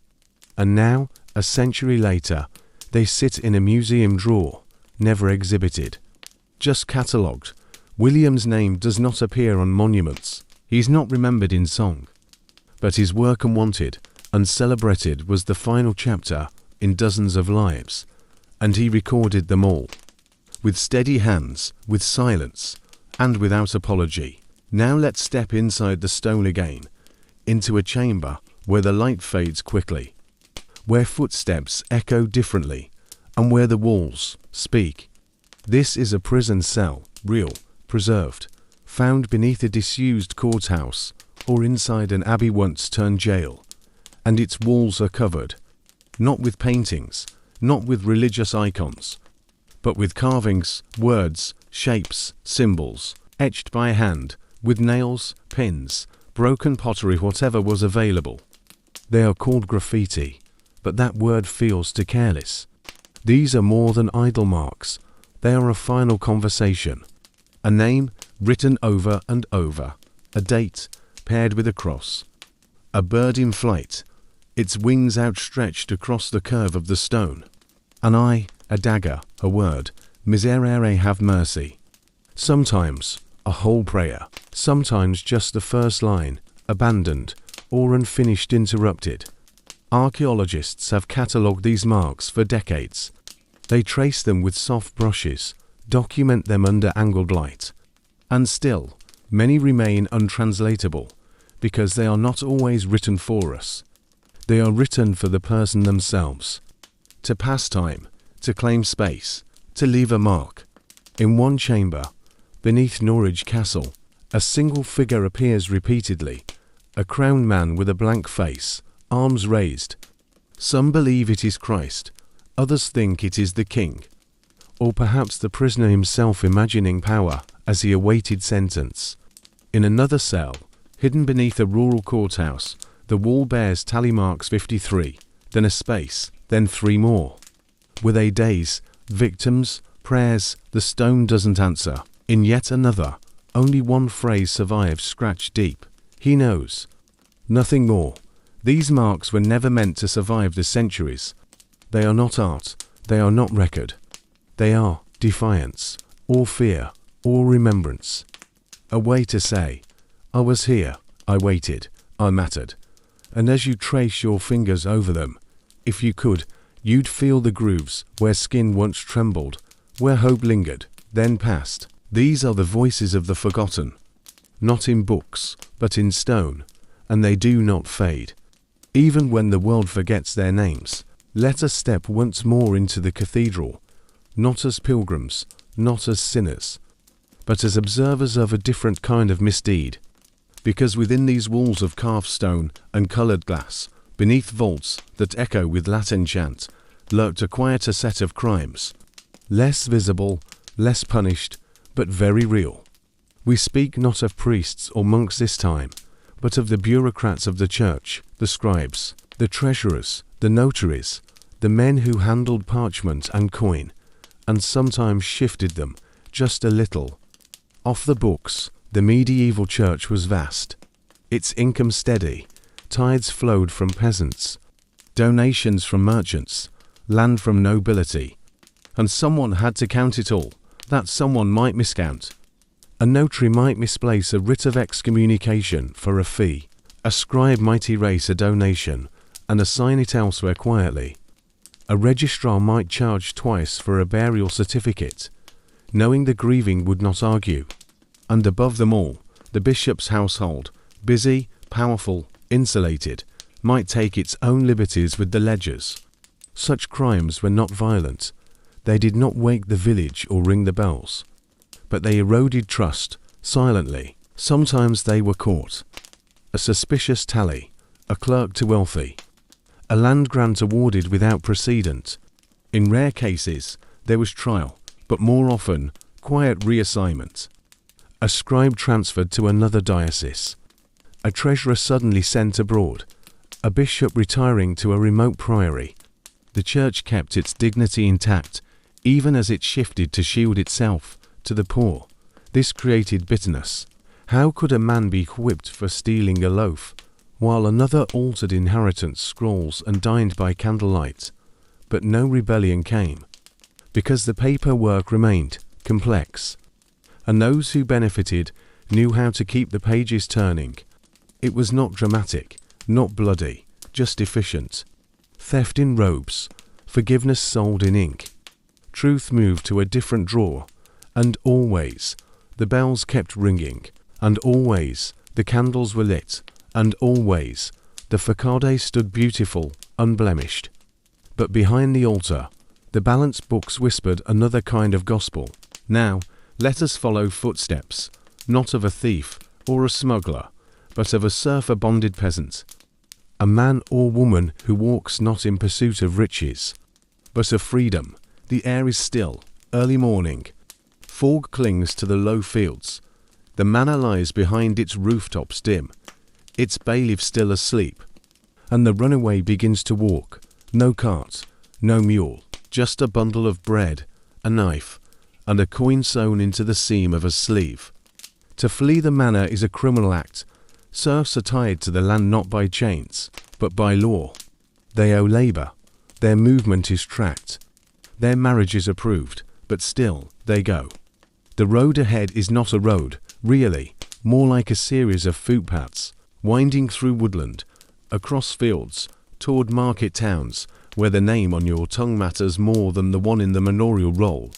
And now, a century later, they sit in a museum drawer, never exhibited. Just catalogued. William's name does not appear on monuments. He's not remembered in song. But his work unwanted, uncelebrated, was the final chapter in dozens of lives, and he recorded them all. With steady hands, with silence, and without apology. Now let's step inside the stone again, into a chamber where the light fades quickly, where footsteps echo differently, and where the walls speak. This is a prison cell, real, preserved, found beneath a disused courthouse, or inside an abbey once turned jail, and its walls are covered, not with paintings, not with religious icons, but with carvings, words, shapes, symbols, etched by hand, with nails, pins, broken pottery, whatever was available. They are called graffiti, but that word feels too careless. These are more than idle marks. They are a final conversation. A name written over and over. A date paired with a cross. A bird in flight, its wings outstretched across the curve of the stone. An eye, a dagger, a word, miserere, have mercy. Sometimes a whole prayer, sometimes just the first line, abandoned or unfinished, interrupted. Archaeologists have catalogued these marks for decades. They trace them with soft brushes, document them under angled light. And still, many remain untranslatable, because they are not always written for us. They are written for the person themselves. To pass time, to claim space, to leave a mark. In one chamber, beneath Norwich Castle, a single figure appears repeatedly, a crowned man with a blank face, arms raised. Some believe it is Christ, others think it is the king, or perhaps the prisoner himself imagining power as he awaited sentence. In another cell, hidden beneath a rural courthouse, the wall bears tally marks 53, then a space, then 3 more. Were they days, victims, prayers? The stone doesn't answer. In yet another, only one phrase survives scratched deep. He knows. Nothing more. These marks were never meant to survive the centuries. They are not art. They are not record. They are defiance, or fear, or remembrance. A way to say, I was here, I waited, I mattered. And as you trace your fingers over them, if you could, you'd feel the grooves where skin once trembled, where hope lingered, then passed. These are the voices of the forgotten, not in books, but in stone, and they do not fade. Even when the world forgets their names, let us step once more into the cathedral, not as pilgrims, not as sinners, but as observers of a different kind of misdeed. Because within these walls of carved stone and coloured glass, beneath vaults that echo with Latin chant, lurked a quieter set of crimes, less visible, less punished, but very real. We speak not of priests or monks this time, but of the bureaucrats of the church, the scribes, the treasurers, the notaries, the men who handled parchment and coin, and sometimes shifted them, just a little. Off the books, the medieval church was vast. Its income steady. Tithes flowed from peasants, donations from merchants, land from nobility. And someone had to count it all. That someone might miscount. A notary might misplace a writ of excommunication for a fee. A scribe might erase a donation and assign it elsewhere quietly. A registrar might charge twice for a burial certificate, knowing the grieving would not argue. And above them all, the bishop's household, busy, powerful, insulated, might take its own liberties with the ledgers. Such crimes were not violent. They did not wake the village or ring the bells. But they eroded trust, silently. Sometimes they were caught. A suspicious tally, a clerk to wealthy, a land grant awarded without precedent. In rare cases, there was trial, but more often, quiet reassignment. A scribe transferred to another diocese. A treasurer suddenly sent abroad. A bishop retiring to a remote priory. The church kept its dignity intact, even as it shifted to shield itself to the poor. This created bitterness. How could a man be whipped for stealing a loaf, while another altered inheritance scrolls and dined by candlelight? But no rebellion came, because the paperwork remained complex, and those who benefited knew how to keep the pages turning. It was not dramatic, not bloody, just efficient. Theft in robes, forgiveness sold in ink. Truth moved to a different drawer, and always the bells kept ringing, and always the candles were lit, and always the facade stood beautiful, unblemished. But behind the altar, the balanced books whispered another kind of gospel. Now, let us follow footsteps, not of a thief or a smuggler, but of a serf, a bonded peasant, a man or woman who walks not in pursuit of riches, but of freedom. The air is still, early morning. Fog clings to the low fields. The manor lies behind its rooftops dim, its bailiff still asleep. And the runaway begins to walk. No cart, no mule, just a bundle of bread, a knife, and a coin sewn into the seam of a sleeve. To flee the manor is a criminal act. Serfs are tied to the land not by chains, but by law. They owe labor. Their movement is tracked. Their marriage is approved, but still, they go. The road ahead is not a road, really, more like a series of footpaths, winding through woodland, across fields, toward market towns, where the name on your tongue matters more than the one in the manorial roll.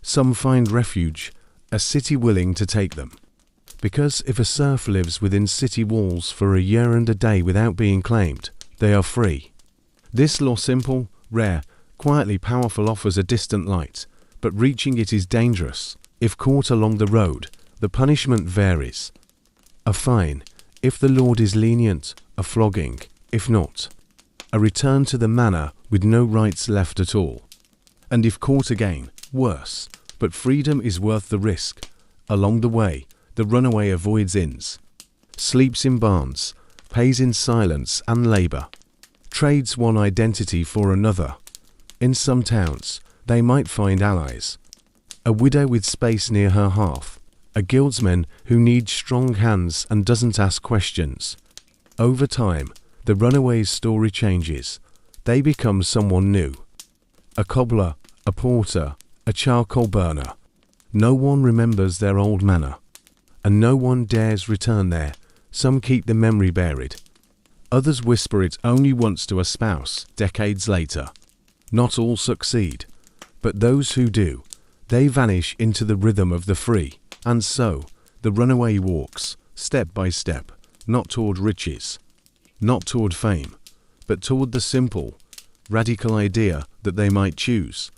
Some find refuge, a city willing to take them. Because if a serf lives within city walls for a year and a day without being claimed, they are free. This law, simple, rare, quietly powerful, offers a distant light, but reaching it is dangerous. If caught along the road, the punishment varies. A fine, if the Lord is lenient, a flogging, if not, a return to the manor with no rights left at all. And if caught again, worse, but freedom is worth the risk. Along the way, the runaway avoids inns, sleeps in barns, pays in silence and labor, trades one identity for another. In some towns, they might find allies. A widow with space near her hearth, a guildsman who needs strong hands and doesn't ask questions. Over time, the runaway's story changes. They become someone new. A cobbler, a porter, a charcoal burner. No one remembers their old manor, and no one dares return there. Some keep the memory buried. Others whisper it only once to a spouse, decades later. Not all succeed, but those who do, they vanish into the rhythm of the free. And so, the runaway walks, step by step, not toward riches, not toward fame, but toward the simple, radical idea that they might choose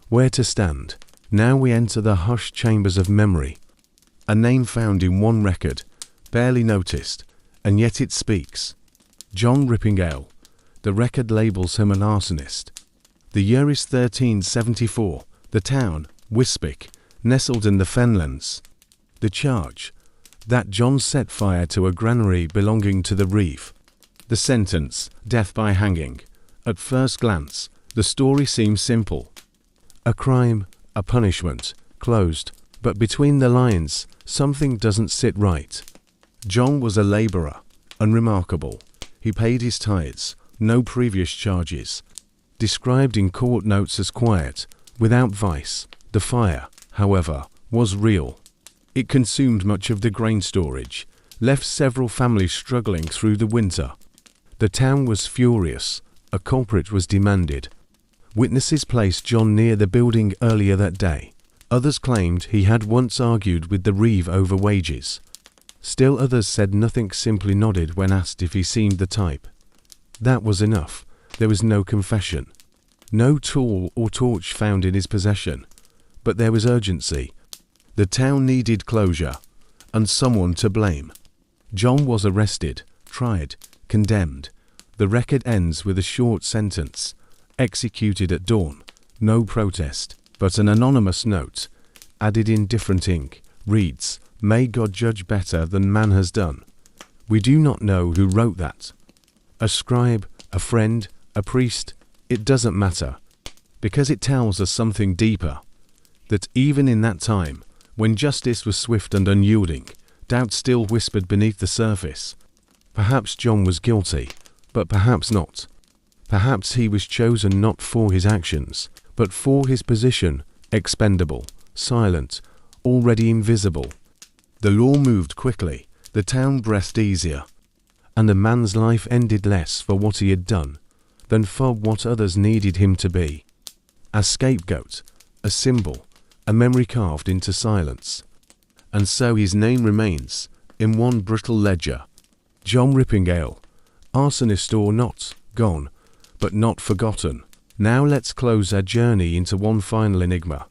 where to stand. Now we enter the hushed chambers of memory. A name found in one record, barely noticed, and yet it speaks. John Rippingale. The record labels him an arsonist. The year is 1374. The town, Wisbech, nestled in the fenlands. The charge, that John set fire to a granary belonging to the reeve. The sentence, death by hanging. At first glance, the story seems simple. A crime, a punishment, closed, but between the lines, something doesn't sit right. John was a labourer, unremarkable. He paid his tithes, no previous charges. Described in court notes as quiet, without vice. The fire, however, was real. It consumed much of the grain storage, left several families struggling through the winter. The town was furious. A culprit was demanded. Witnesses placed John near the building earlier that day. Others claimed he had once argued with the reeve over wages. Still others said nothing, simply nodded when asked if he seemed the type. That was enough. There was no confession. No tool or torch found in his possession. But there was urgency. The town needed closure, and someone to blame. John was arrested, tried, condemned. The record ends with a short sentence. Executed at dawn. No protest, but an anonymous note, added in different ink, reads, "May God judge better than man has done." We do not know who wrote that. A scribe, a friend, a priest, it doesn't matter, because it tells us something deeper. That even in that time, when justice was swift and unyielding, doubt still whispered beneath the surface. Perhaps John was guilty, but perhaps not. Perhaps he was chosen not for his actions, but for his position, expendable, silent, already invisible. The law moved quickly, the town breathed easier, and a man's life ended less for what he had done than for what others needed him to be. A scapegoat, a symbol, a memory carved into silence. And so his name remains, in one brittle ledger. John Rippingale, arsonist or not, gone, but not forgotten. Now let's close our journey into one final enigma.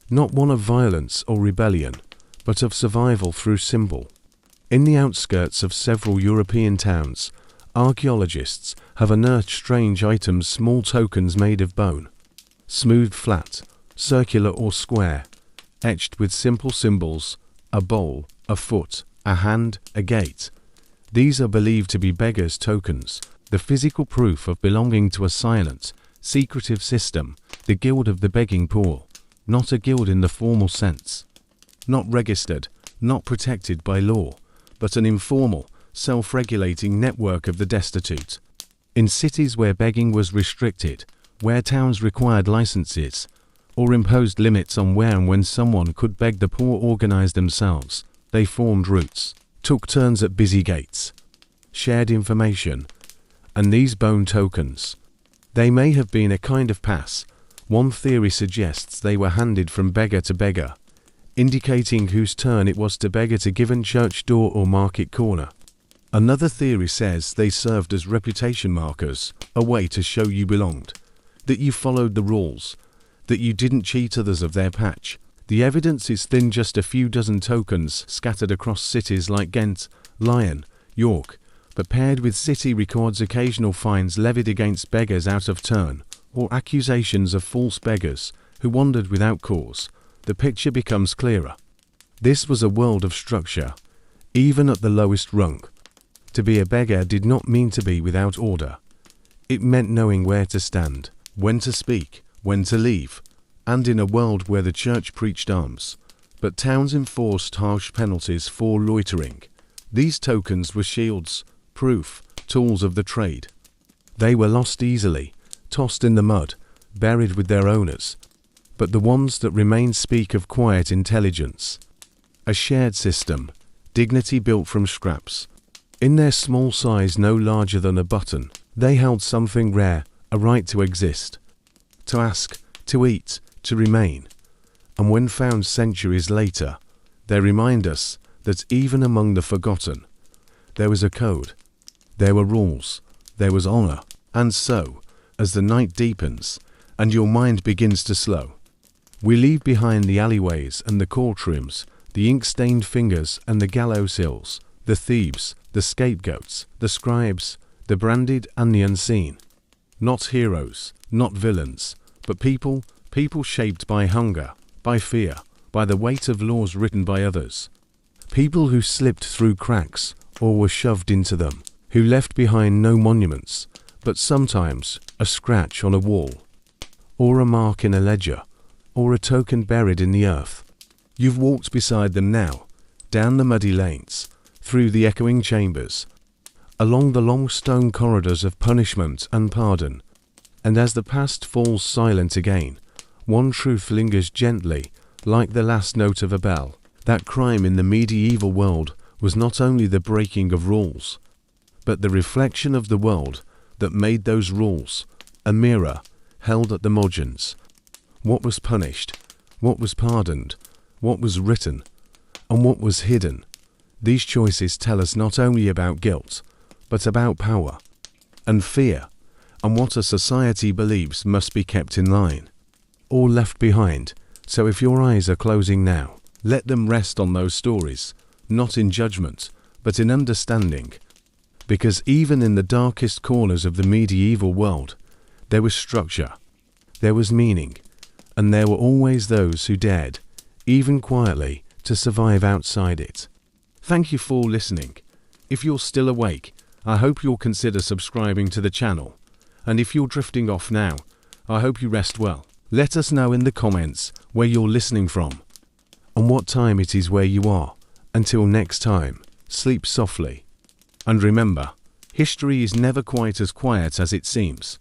Not one of violence or rebellion, but of survival through symbol. In the outskirts of several European towns, archaeologists have unearthed strange items, small tokens made of bone. smooth, flat, circular or square, etched with simple symbols, a bowl, a foot, a hand, a gate. These are believed to be beggars' tokens, the physical proof of belonging to a silent, secretive system, the guild of the begging poor, not a guild in the formal sense. Not registered, not protected by law, but an informal, self-regulating network of the destitute. In cities where begging was restricted, where towns required licenses, or imposed limits on where and when someone could beg, the poor organized themselves. They formed routes, took turns at busy gates, shared information, and these bone tokens. They may have been a kind of pass. One theory suggests they were handed from beggar to beggar, indicating whose turn it was to beg at a given church door or market corner. Another theory says they served as reputation markers, a way to show you belonged, that you followed the rules, that you didn't cheat others of their patch. The evidence is thin, just a few dozen tokens scattered across cities like Ghent, Lyon, York, but paired with city records, occasional fines levied against beggars out of turn, or accusations of false beggars who wandered without cause, the picture becomes clearer. This was a world of structure, even at the lowest rung. To be a beggar did not mean to be without order. It meant knowing where to stand, when to speak, when to leave, and in a world where the church preached arms, but towns enforced harsh penalties for loitering. These tokens were shields, proof, tools of the trade. They were lost easily, tossed in the mud, buried with their owners. But the ones that remained speak of quiet intelligence, a shared system, dignity built from scraps. In their small size, no larger than a button, they held something rare, a right to exist, to ask, to eat, to remain. And when found centuries later, they remind us that even among the forgotten, there was a code, there were rules, there was honor. And so, as the night deepens, and your mind begins to slow, we leave behind the alleyways and the courtrooms, the ink-stained fingers and the gallows hills, the thieves, the scapegoats, the scribes, the branded and the unseen. Not heroes, not villains, but people shaped by hunger, by fear, by the weight of laws written by others. People who slipped through cracks or were shoved into them, who left behind no monuments, but sometimes a scratch on a wall, or a mark in a ledger, or a token buried in the earth. You've walked beside them now, down the muddy lanes, through the echoing chambers, along the long stone corridors of punishment and pardon. And as the past falls silent again, one truth lingers gently, like the last note of a bell. That crime in the medieval world was not only the breaking of rules, but the reflection of the world that made those rules, a mirror held at the margins. What was punished, what was pardoned, what was written, and what was hidden. These choices tell us not only about guilt, but about power and fear, and what a society believes must be kept in line or left behind. So if your eyes are closing now, let them rest on those stories, not in judgment, but in understanding. Because even in the darkest corners of the medieval world, there was structure, there was meaning, and there were always those who dared, even quietly, to survive outside it. Thank you for listening. If you're still awake, I hope you'll consider subscribing to the channel. And if you're drifting off now, I hope you rest well. Let us know in the comments where you're listening from, and what time it is where you are. Until next time, sleep softly. And remember, history is never quite as quiet as it seems.